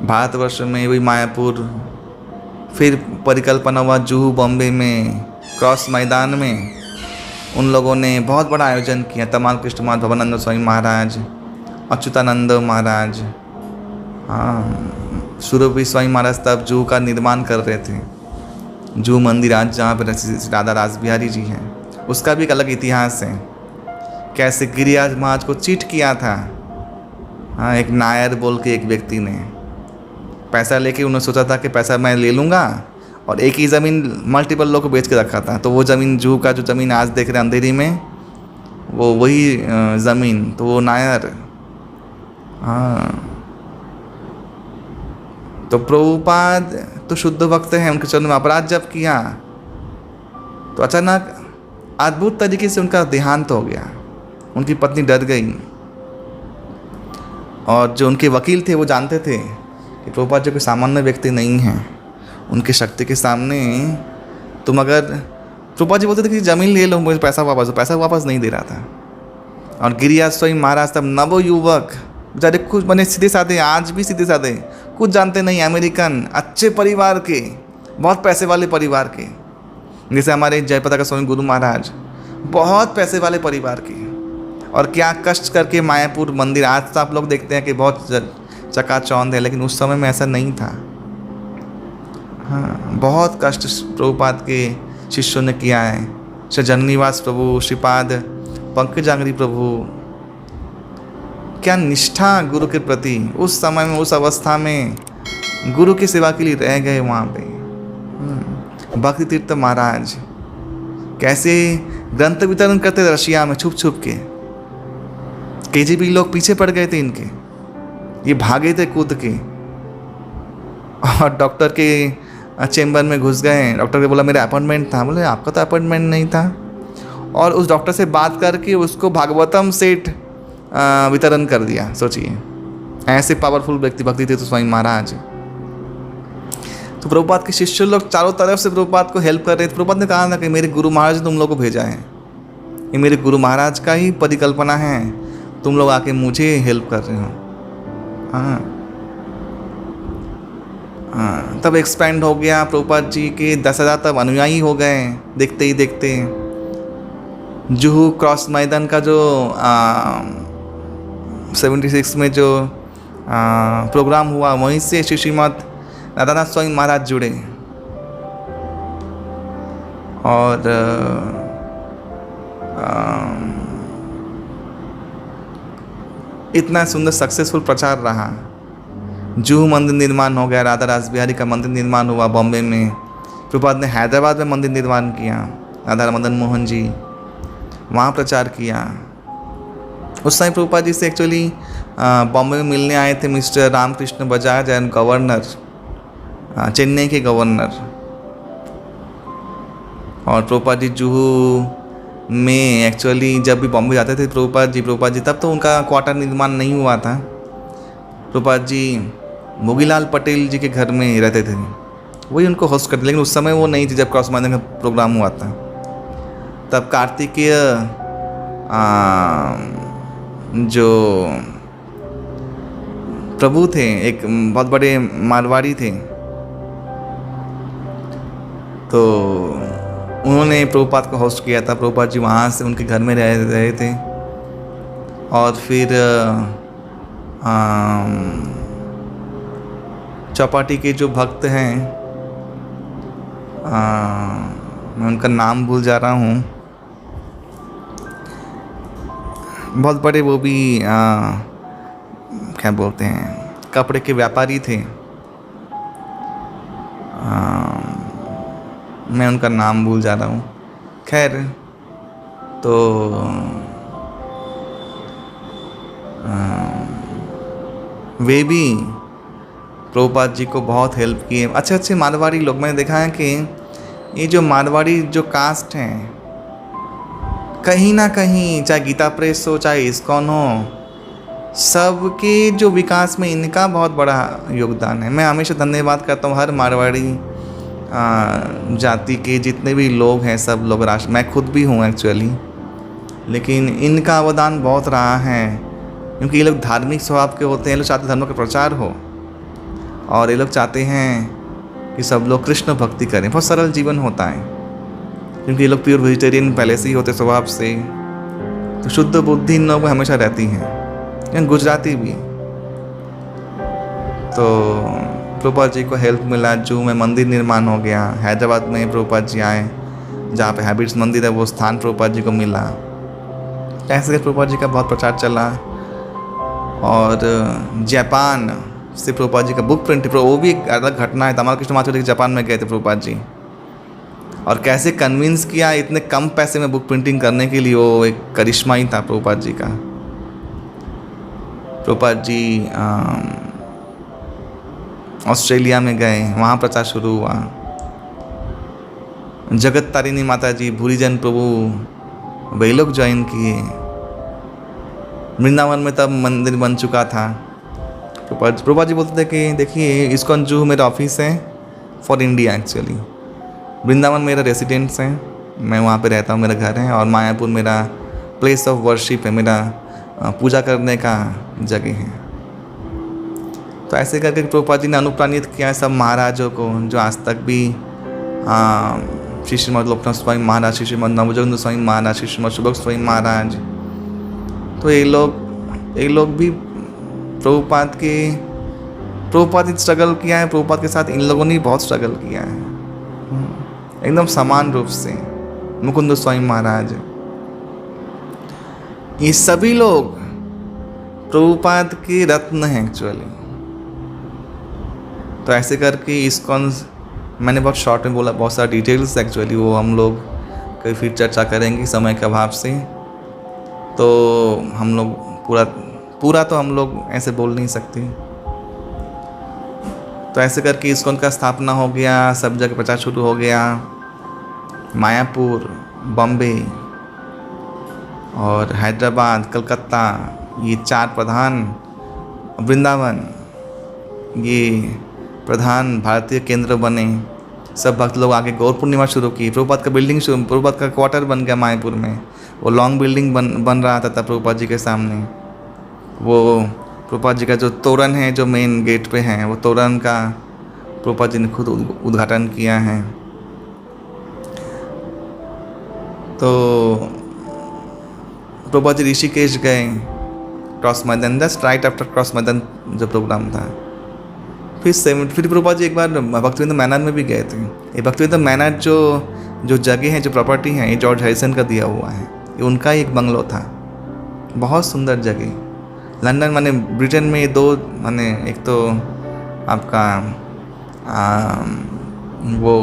भारतवर्ष में वही मायापुर, फिर परिकल्पना हुआ जुहू बॉम्बे में क्रॉस मैदान में, उन लोगों ने बहुत बड़ा आयोजन किया। तमाल कृष्ण महाराज, भवानंद स्वामी महाराज, अच्युतानंद महाराज, हाँ, सुरभि स्वामी महाराज तब जूहू का निर्माण कर रहे थे। जूहू मंदिर आज जहाँ पर राधा रास बिहारी जी हैं, उसका भी एक अलग इतिहास है। कैसे गिरिराज महाराज को चीट किया था, हाँ, एक नायर बोल के एक व्यक्ति ने पैसा लेके, उन्होंने सोचा था कि पैसा मैं ले लूँगा, और एक ही ज़मीन मल्टीपल लोग को बेच के रखा था। तो वो ज़मीन, जूहू का जो ज़मीन आज देख रहे हैं अंधेरी में, वो वही ज़मीन, तो वो नायर, हाँ। तो प्रभुपाद तो शुद्ध भक्त हैं, उनके चरणों में अपराध जब किया तो अचानक अद्भुत तरीके से उनका देहांत हो गया। उनकी पत्नी डर गई, और जो उनके वकील थे वो जानते थे कि प्रभुपाद जी कोई सामान्य व्यक्ति नहीं हैं। उनकी शक्ति के सामने तुम अगर, प्रभुपाद जी बोलते थे कि ज़मीन ले लो, मुझे पैसा वापस दो, पैसा वापस नहीं दे रहा था। और गिरिराज स्वामी महाराज तब नवो युवक, बेचारे कुछ बने सीधे साधे, आज भी सीधे साधे, कुछ जानते नहीं, अमेरिकन, अच्छे परिवार के, बहुत पैसे वाले परिवार के, जैसे हमारे जयप्रकाश स्वामी गुरु महाराज, बहुत पैसे वाले परिवार के। और क्या कष्ट करके मायापुर मंदिर, आज तो आप लोग देखते हैं कि बहुत चकाचौंध है, लेकिन उस समय में ऐसा नहीं था। हाँ, बहुत कष्ट प्रभुपाद के शिष्यों ने किया है। श्री जननिवास प्रभु, श्रीपाद पंकजांगरी प्रभु, क्या निष्ठा गुरु के प्रति, उस समय में, उस अवस्था में गुरु की सेवा के लिए रह गए वहाँ पे। भक्ति तीर्थ महाराज कैसे ग्रंथ वितरण करते थे रशिया में छुप छुप के, केजीबी लोग पीछे पड़ गए थे इनके, ये भागे थे कूद के, और डॉक्टर के चेम्बर में घुस गए। डॉक्टर ने बोला मेरा अपॉइंटमेंट था, बोले आपका तो अपॉइंटमेंट नहीं था, और उस डॉक्टर से बात करके उसको भागवतम सेट वितरण कर दिया। सोचिए, ऐसे पावरफुल व्यक्ति भक्ति थे तो स्वामी महाराज। तो प्रभुपाद के शिष्य लोग चारों तरफ से प्रभुपाद को हेल्प कर रहे थे। प्रभुपाद ने कहा ना कि मेरे गुरु महाराज ने तुम लोग को भेजा है, ये मेरे गुरु महाराज का ही परिकल्पना है, तुम लोग आके मुझे हेल्प कर रहे हो। हाँ, हाँ, तब एक्सपेंड हो गया। प्रभुपाद जी के 10,000 तब अनुयायी हो गए देखते ही देखते। जुहू क्रॉस मैदान का जो 76 में जो प्रोग्राम हुआ, वहीं से श्री श्रीमद राधानाथ स्वामी महाराज जुड़े, और इतना सुंदर सक्सेसफुल प्रचार रहा। जुहू मंदिर निर्माण हो गया, राधा रास बिहारी का मंदिर निर्माण हुआ बॉम्बे में। प्रभुपाद ने हैदराबाद में मंदिर निर्माण किया, राधा मदन मोहन जी, वहाँ प्रचार किया। उस समय प्रभुपाद जी से एक्चुअली बॉम्बे में मिलने आए थे mister Ramakrishna Bajaj and governor, Chennai के गवर्नर। और प्रभुपाद जी जुहू में एक्चुअली जब भी बॉम्बे जाते थे प्रभुपाद जी, तब तो उनका क्वार्टर निर्माण नहीं हुआ था। प्रभुपाद जी मोगीलाल पटेल जी के घर में रहते थे, वही उनको होस्ट करते, लेकिन उस समय वो नहीं थी जब क्रॉस मैदान का प्रोग्राम हुआ था। तब कार्तिकेय जो प्रभु थे, एक बहुत बड़े मारवाड़ी थे, तो उन्होंने प्रभुपाद को होस्ट किया था। प्रभुपाद जी वहाँ से उनके घर में रह रहे थे। और फिर चौपाटी के जो भक्त हैं, मैं उनका नाम भूल जा रहा हूँ, बहुत बड़े वो भी क्या बोलते हैं, कपड़े के व्यापारी थे, मैं उनका नाम भूल जा रहा हूँ। खैर, तो वे भी प्रभुपाद जी को बहुत हेल्प किए। अच्छे अच्छे मारवाड़ी लोग, मैंने देखा है कि ये जो मारवाड़ी जो कास्ट हैं, कहीं ना कहीं, चाहे गीता प्रेस हो, चाहे इस्कॉन हो, सबके जो विकास में इनका बहुत बड़ा योगदान है। मैं हमेशा धन्यवाद करता हूँ हर मारवाड़ी जाति के जितने भी लोग हैं, सब लोग राष्ट्र, मैं खुद भी हूँ एक्चुअली, लेकिन इनका अवदान बहुत रहा है, क्योंकि ये लोग धार्मिक स्वभाव के होते हैं। ये लोग चाहते धर्म का प्रचार हो, और ये लोग चाहते हैं कि सब लोग कृष्ण भक्ति करें। बहुत सरल जीवन होता है, क्योंकि ये लोग प्योर वेजिटेरियन पहले से ही होते स्वभाव से, तो शुद्ध बुद्धि इन लोगों में हमेशा रहती है, गुजराती भी। तो प्रभुपाद जी को हेल्प मिला, जू में मंदिर निर्माण हो गया। हैदराबाद में प्रभुपाद जी आए, जहाँ पे हैबिट्स मंदिर है वो स्थान प्रभुपाद जी को मिला। ऐसे प्रभुपाद जी का बहुत प्रचार चला। और जापान से प्रभुपाद जी का बुक प्रिंट, वो भी एक अलग घटना है। तमाल कृष्ण माथुर जापान में गए थे प्रभुपाद जी, और कैसे कन्विंस किया इतने कम पैसे में बुक प्रिंटिंग करने के लिए, वो एक करिश्मा ही था प्रभुपाद जी का। प्रभुपाद जी ऑस्ट्रेलिया में गए, वहाँ प्रचार शुरू हुआ। जगत तारिणी माता जी, भूरीजन प्रभु, वही लोग ज्वाइन किए। वृंदावन में तब मंदिर बन चुका था। प्रभुपाद जी बोलते थे कि देखिए, इस्कॉन जू मेरा ऑफिस है फॉर इंडिया एक्चुअली। वृंदावन मेरा रेसिडेंस है, मैं वहाँ पे रहता हूँ, मेरा घर है। और मायापुर मेरा प्लेस ऑफ वर्शिप है, मेरा पूजा करने का जगह है। तो ऐसे करके प्रभुपाद जी ने अनुप्राणित किया सब महाराजों को, जो आज तक भी श्री श्रीमद लोकनाथ स्वामी महाराज, श्री श्रीमद नवजोगिंद्र स्वामी महाराज, श्री श्रीमद सुभग स्वामी महाराज, तो ये लोग भी प्रभुपाद ने स्ट्रगल किया है। प्रभुपाद के साथ इन लोगों ने बहुत स्ट्रगल किया है, एकदम समान रूप से। मुकुंद स्वामी महाराज, ये सभी लोग प्रभुपाद के रत्न हैं एक्चुअली। तो ऐसे करके इस्कॉन, मैंने बहुत शॉर्ट में बोला, बहुत सारा डिटेल्स एक्चुअली वो हम लोग कभी फिर चर्चा करेंगे समय के अभाव से। तो हम लोग पूरा तो हम लोग ऐसे बोल नहीं सकते। तो ऐसे करके इस्कॉन का स्थापना हो गया, सब जगह प्रचार शुरू हो गया। मायापुर, बॉम्बे और हैदराबाद, कलकत्ता, ये 4 प्रधान, वृंदावन, ये प्रधान भारतीय केंद्र बने। सब भक्त लोग आके गौर पूर्णिमा शुरू की। प्रभुपाद का प्रभुपाद का क्वार्टर बन गया मायापुर में। वो लॉन्ग बिल्डिंग बन रहा था तब प्रभुपाद जी के सामने। वो प्रभुपाद जी का जो तोरण है, जो मेन गेट पे है, वो तोरण का प्रभुपाद जी ने खुद उद्घाटन किया है। तो प्रभुपाद जी ऋषिकेश गए, क्रॉस मैदान, जस्ट राइट आफ्टर क्रॉस मैदान जो प्रोग्राम था। फिर प्रभुपाद जी एक बार भक्तिवेदांत मैनर में भी गए थे। ये भक्तिवेदांत मैनर जो जगह है, जो प्रॉपर्टी है, ये जॉर्ज हैरिसन का दिया हुआ है। ये उनका ही एक बंगलो था, बहुत सुंदर जगह। लंदन माने ब्रिटेन में ये 2 माने, एक तो आपका वो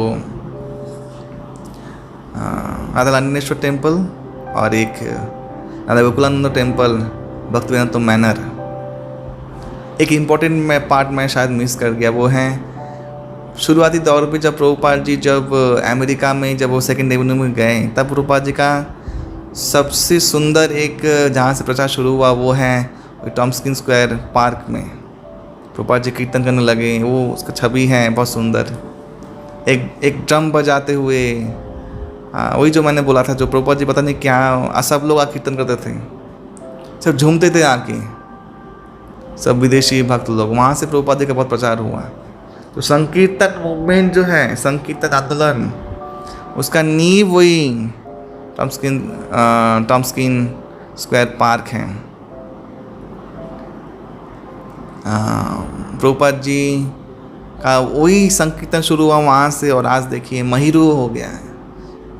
राधा लालिनेश्वर टेम्पल, और एक राधा गोकुलानंद टेम्पल, भक्तिवेदांत मैनर। एक इम्पॉर्टेंट पार्ट मैं शायद मिस कर गया, वो है शुरुआती दौर पे जब प्रभुपाद जी जब अमेरिका में जब वो 2nd एवेन्यू में गए, तब प्रभुपाद जी का सबसे सुंदर एक जहाँ से प्रचार शुरू हुआ वो है टॉम्स्किन स्क्वायर पार्क में। प्रभुपाद जी कीर्तन करने लगे, वो उसका छवि है बहुत सुंदर। एक ड्रम बजाते हुए, वही जो मैंने बोला था, जो प्रभुपाद जी पता नहीं क्या, सब लोग आके कीर्तन करते थे, सब झूमते थे आके, सब विदेशी भक्त लोग। वहाँ से प्रभुपाद जी का बहुत प्रचार हुआ। तो संकीर्तन मूवमेंट जो है, संकीर्तन आंदोलन, उसका नींव वही टॉम्स्किन स्क्वायर पार्क है। प्रभुपाद जी का वही संकीर्तन शुरू हुआ वहाँ से, और आज देखिए महिरू हो गया है।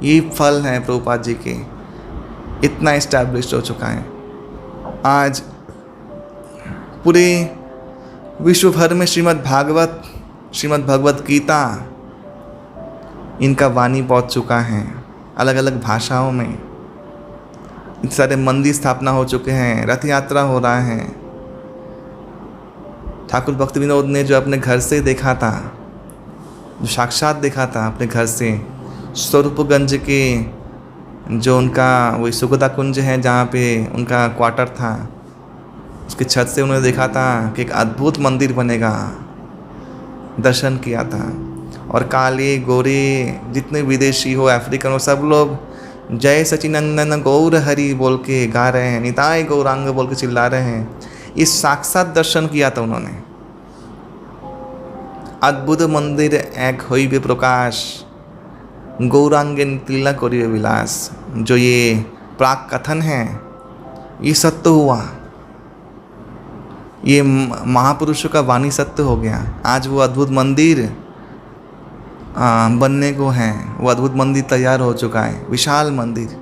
ये फल है प्रभुपाद जी के, इतना इस्टेब्लिश्ड हो चुका है। आज पूरे विश्व भर में श्रीमद् भगवत गीता, इनका वाणी पहुँच चुका है अलग अलग भाषाओं में। इतने सारे मंदिर स्थापना हो चुके हैं, रथ यात्रा हो रहा है। ठाकुर भक्ति विनोद ने जो अपने घर से देखा था, जो साक्षात देखा था अपने घर से, स्वरूपगंज के जो उनका वही सुगदा कुंज है, जहाँ पे उनका क्वार्टर था, उसकी छत से उन्होंने देखा था कि एक अद्भुत मंदिर बनेगा, दर्शन किया था। और काले गोरे जितने विदेशी हो, अफ्रीकन हो, सब लोग जय सचिनंदन गौर हरि बोल के गा रहे हैं, निताय गौरांग बोल के चिल्ला रहे हैं। इस साक्षात दर्शन किया था उन्होंने। अद्भुत मंदिर एक होइबे प्रकाश, गौरांगे तिलक करिए विलास। जो ये प्राक कथन है ये सत्य हुआ, ये महापुरुषों का वाणी सत्य हो गया। आज वो अद्भुत मंदिर बनने को है, वो अद्भुत मंदिर तैयार हो चुका है, विशाल मंदिर,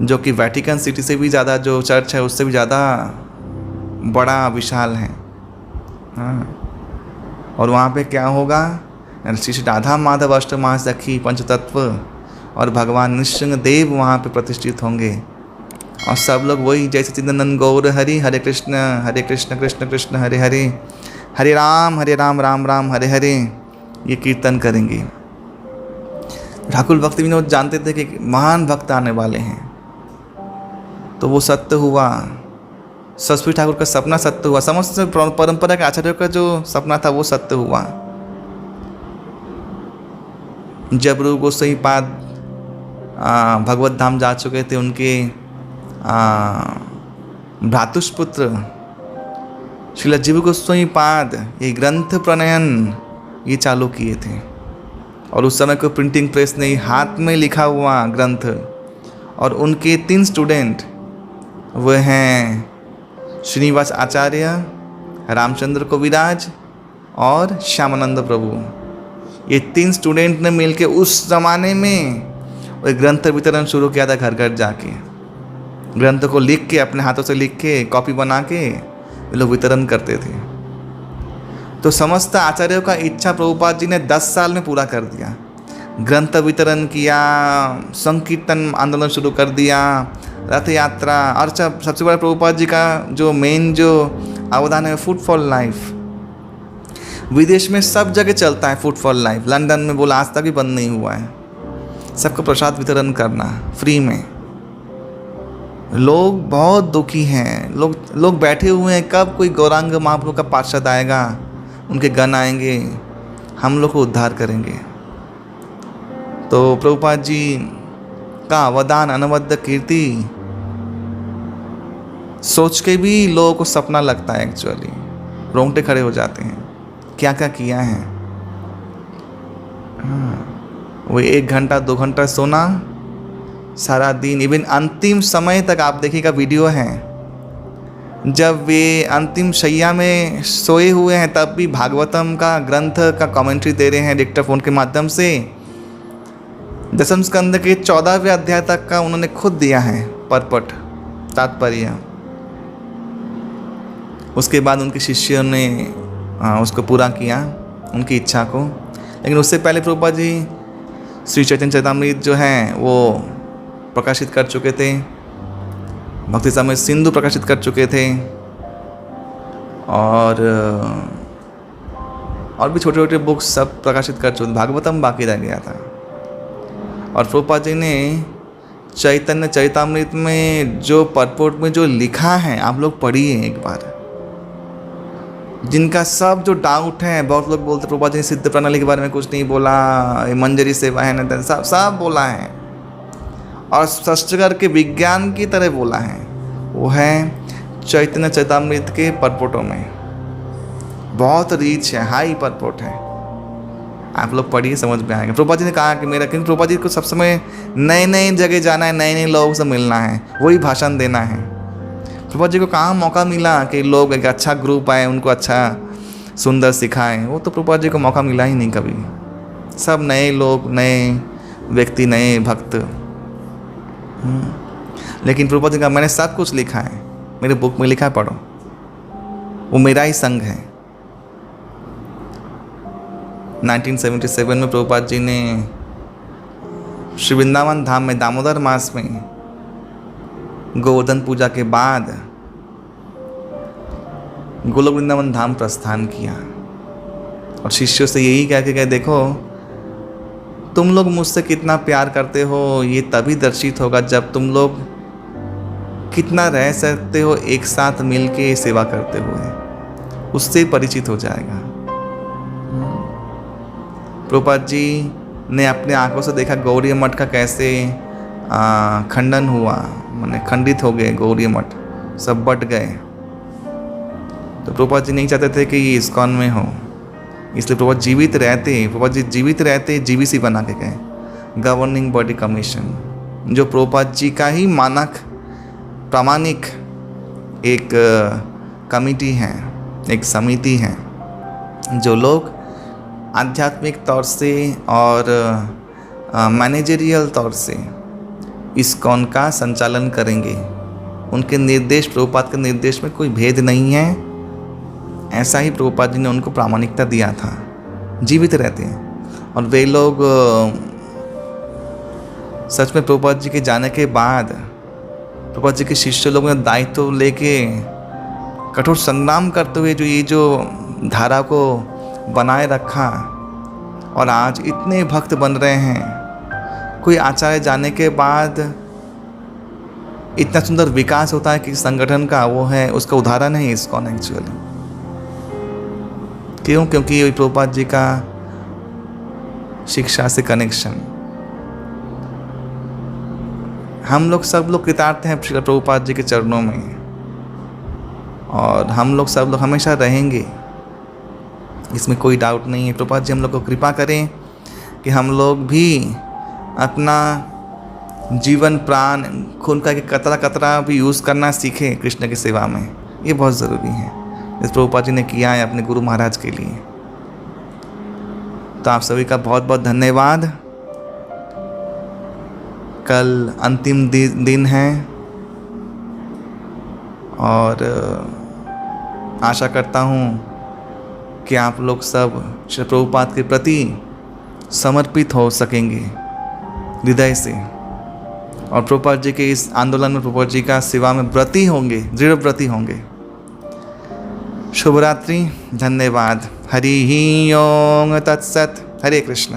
जो कि वेटिकन सिटी से भी ज़्यादा, जो चर्च है उससे भी ज़्यादा बड़ा विशाल है। हाँ, और वहाँ पे क्या होगा, श्री राधा माधव अष्टमा सखी पंचतत्व और भगवान नृसिंह देव वहाँ पे प्रतिष्ठित होंगे। और सब लोग वही जय सच्चिदानंद गौर हरि, हरे कृष्ण कृष्ण कृष्ण हरे हरे, हरे राम राम राम हरे हरे, ये कीर्तन करेंगे। ठाकुर भक्ति विनोद जानते थे कि महान भक्त आने वाले हैं, तो वो सत्य हुआ। सरस्वती ठाकुर का सपना सत्य हुआ, समस्त परंपरा के आचार्यों का जो सपना था वो सत्य हुआ। जब रूप गोस्वामी पाद भगवत धाम जा चुके थे, उनके भ्रातुष्पुत्र श्रील जीव गोस्वामी पाद ये ग्रंथ प्रणयन ये चालू किए थे। और उस समय कोई प्रिंटिंग प्रेस नहीं, हाथ में लिखा हुआ ग्रंथ। और उनके 3 स्टूडेंट वह हैं श्रीनिवास आचार्य, रामचंद्र कविराज और श्यामानंद प्रभु। ये 3 स्टूडेंट ने मिलकर उस ज़माने में वो ग्रंथ वितरण शुरू किया था, घर घर जाके ग्रंथ को लिख के, अपने हाथों से लिख के, कॉपी बना के ये लोग वितरण करते थे। तो समस्त आचार्यों का इच्छा प्रभुपाद जी ने 10 साल में पूरा कर दिया। ग्रंथ वितरण किया, संकीर्तन आंदोलन शुरू कर दिया, रथ यात्रा। और सबसे बड़ा प्रभुपाद जी का जो मेन जो अवदान है, फूड फॉर लाइफ। विदेश में सब जगह चलता है फूड फॉर लाइफ, लंदन में बोला आज तक भी बंद नहीं हुआ है। सबको प्रसाद वितरण करना फ्री में। लोग बहुत दुखी हैं, लोग बैठे हुए हैं, कब कोई गौरांग महाप्रभु का पार्षद आएगा, उनके गण आएंगे, हम लोग को उद्धार करेंगे। तो प्रभुपाद जी का अवदान, अनवद्य कीर्ति सोच के भी लोगों को सपना लगता है, एक्चुअली रोंगटे खड़े हो जाते हैं, क्या क्या किया है। वो 1 घंटा 2 घंटा सोना सारा दिन, इवन अंतिम समय तक आप देखिएगा वीडियो हैं, जब वे अंतिम शैया में सोए हुए हैं तब भी भागवतम का ग्रंथ का कमेंट्री दे रहे हैं डिक्टाफोन के माध्यम से। 10वें स्कंद के 14वें अध्याय तक का उन्होंने खुद दिया है परपट तात्पर्य। उसके बाद उनके शिष्यों ने उसको पूरा किया, उनकी इच्छा को। लेकिन उससे पहले प्रभुपाद जी श्री चैतन्य चरितामृत जो हैं वो प्रकाशित कर चुके थे, भक्ति समय सिंधु प्रकाशित कर चुके थे, और भी छोटे छोटे बुक्स सब प्रकाशित कर चुके, भागवतम बाकी रह गया था। और प्रभुपाद जी ने चैतन्य चरितामृत में जो परपोर्ट में जो लिखा है, आप लोग पढ़िए एक बार। जिनका सब जो डाउट है, बहुत लोग बोलते प्रभुपाद जी ने सिद्ध प्रणाली के बारे में कुछ नहीं बोला, मंजरी सेवा है न, सब बोला है और सष्टकर के विज्ञान की तरह बोला है। वो है चैतन्य चरितामृत के परपोटों में, बहुत रीच है, हाई परपोट है। आप लोग पढ़िए, समझ में आएगा। प्रभुपाद जी ने कहा कि मेरा, क्योंकि प्रभुपाद जी को सब समय नए नए जगह जाना है, नए नए लोगों से मिलना है, वही भाषण देना है। प्रभुपाद जी को कहाँ मौका मिला कि लोग एक अच्छा ग्रुप आए, उनको अच्छा सुंदर सिखाएं? वो तो प्रभुपाद जी को मौका मिला ही नहीं कभी। सब नए लोग, नए व्यक्ति, नए भक्त। लेकिन प्रभुपाद जी का मैंने सब कुछ लिखा है, मेरे बुक में लिखा है, पढ़ो। वो मेरा ही संग है। 1977 में प्रभुपाद जी ने श्री वृंदावन धाम में दामोदर मास में गोवर्धन पूजा के बाद गोलोक वृंदावन धाम प्रस्थान किया और शिष्यों से यही कह के गए, देखो तुम लोग मुझसे कितना प्यार करते हो, ये तभी दर्शित होगा जब तुम लोग कितना रह सकते हो एक साथ मिल के सेवा करते हुए, उससे परिचित हो जाएगा। प्रभुपाद जी ने अपने आंखों से देखा गौड़ीय मठ का कैसे खंडन हुआ, माने खंडित हो गए गौड़ीय मठ, सब बट गए। तो प्रभुपाद जी नहीं चाहते थे कि ये इस्कॉन में हो, इसलिए प्रभुपाद जी जीवित रहते जीवीसी बना के गए, गवर्निंग बॉडी कमीशन, जो प्रभुपाद जी का ही मानक प्रामाणिक एक कमिटी है, एक समिति है, जो लोग आध्यात्मिक तौर से और मैनेजरियल तौर से इस्कॉन का संचालन करेंगे। उनके निर्देश, प्रभुपाद के निर्देश में कोई भेद नहीं है, ऐसा ही प्रभुपाद जी ने उनको प्रामाणिकता दिया था। जीवित रहते हैं और वे लोग सच में प्रभुपाद जी के जाने के बाद प्रभुपाद जी के शिष्य लोगों ने दायित्व लेके कठोर संग्राम करते हुए जो धारा को बनाए रखा, और आज इतने भक्त बन रहे हैं। कोई आचार्य जाने के बाद इतना सुंदर विकास होता है कि संगठन का, वो है उसका उदाहरण है इस्कॉन एक्चुअली। क्यों? क्योंकि ये प्रभुपाद जी का शिक्षा से कनेक्शन। हम लोग सब लोग कृतार्थ हैं प्रभुपाद जी के चरणों में, और हम लोग सब लोग हमेशा रहेंगे, इसमें कोई डाउट नहीं है। प्रभुपाद जी हम लोग को कृपा करें कि हम लोग भी अपना जीवन, प्राण, खून का कतरा कतरा भी यूज़ करना सीखें कृष्ण की सेवा में। ये बहुत ज़रूरी है, इस प्रभुपाद जी ने किया है अपने गुरु महाराज के लिए। तो आप सभी का बहुत बहुत धन्यवाद। कल अंतिम दिन है और आशा करता हूँ कि आप लोग सब श्री प्रभुपाद के प्रति समर्पित हो सकेंगे हृदय से, और प्रभुपाद जी के इस आंदोलन में प्रभुपाद जी का सेवा में व्रती होंगे, दृढ़ व्रती होंगे। शुभ रात्रि, धन्यवाद। हरि ओम तत्सत। हरे कृष्ण।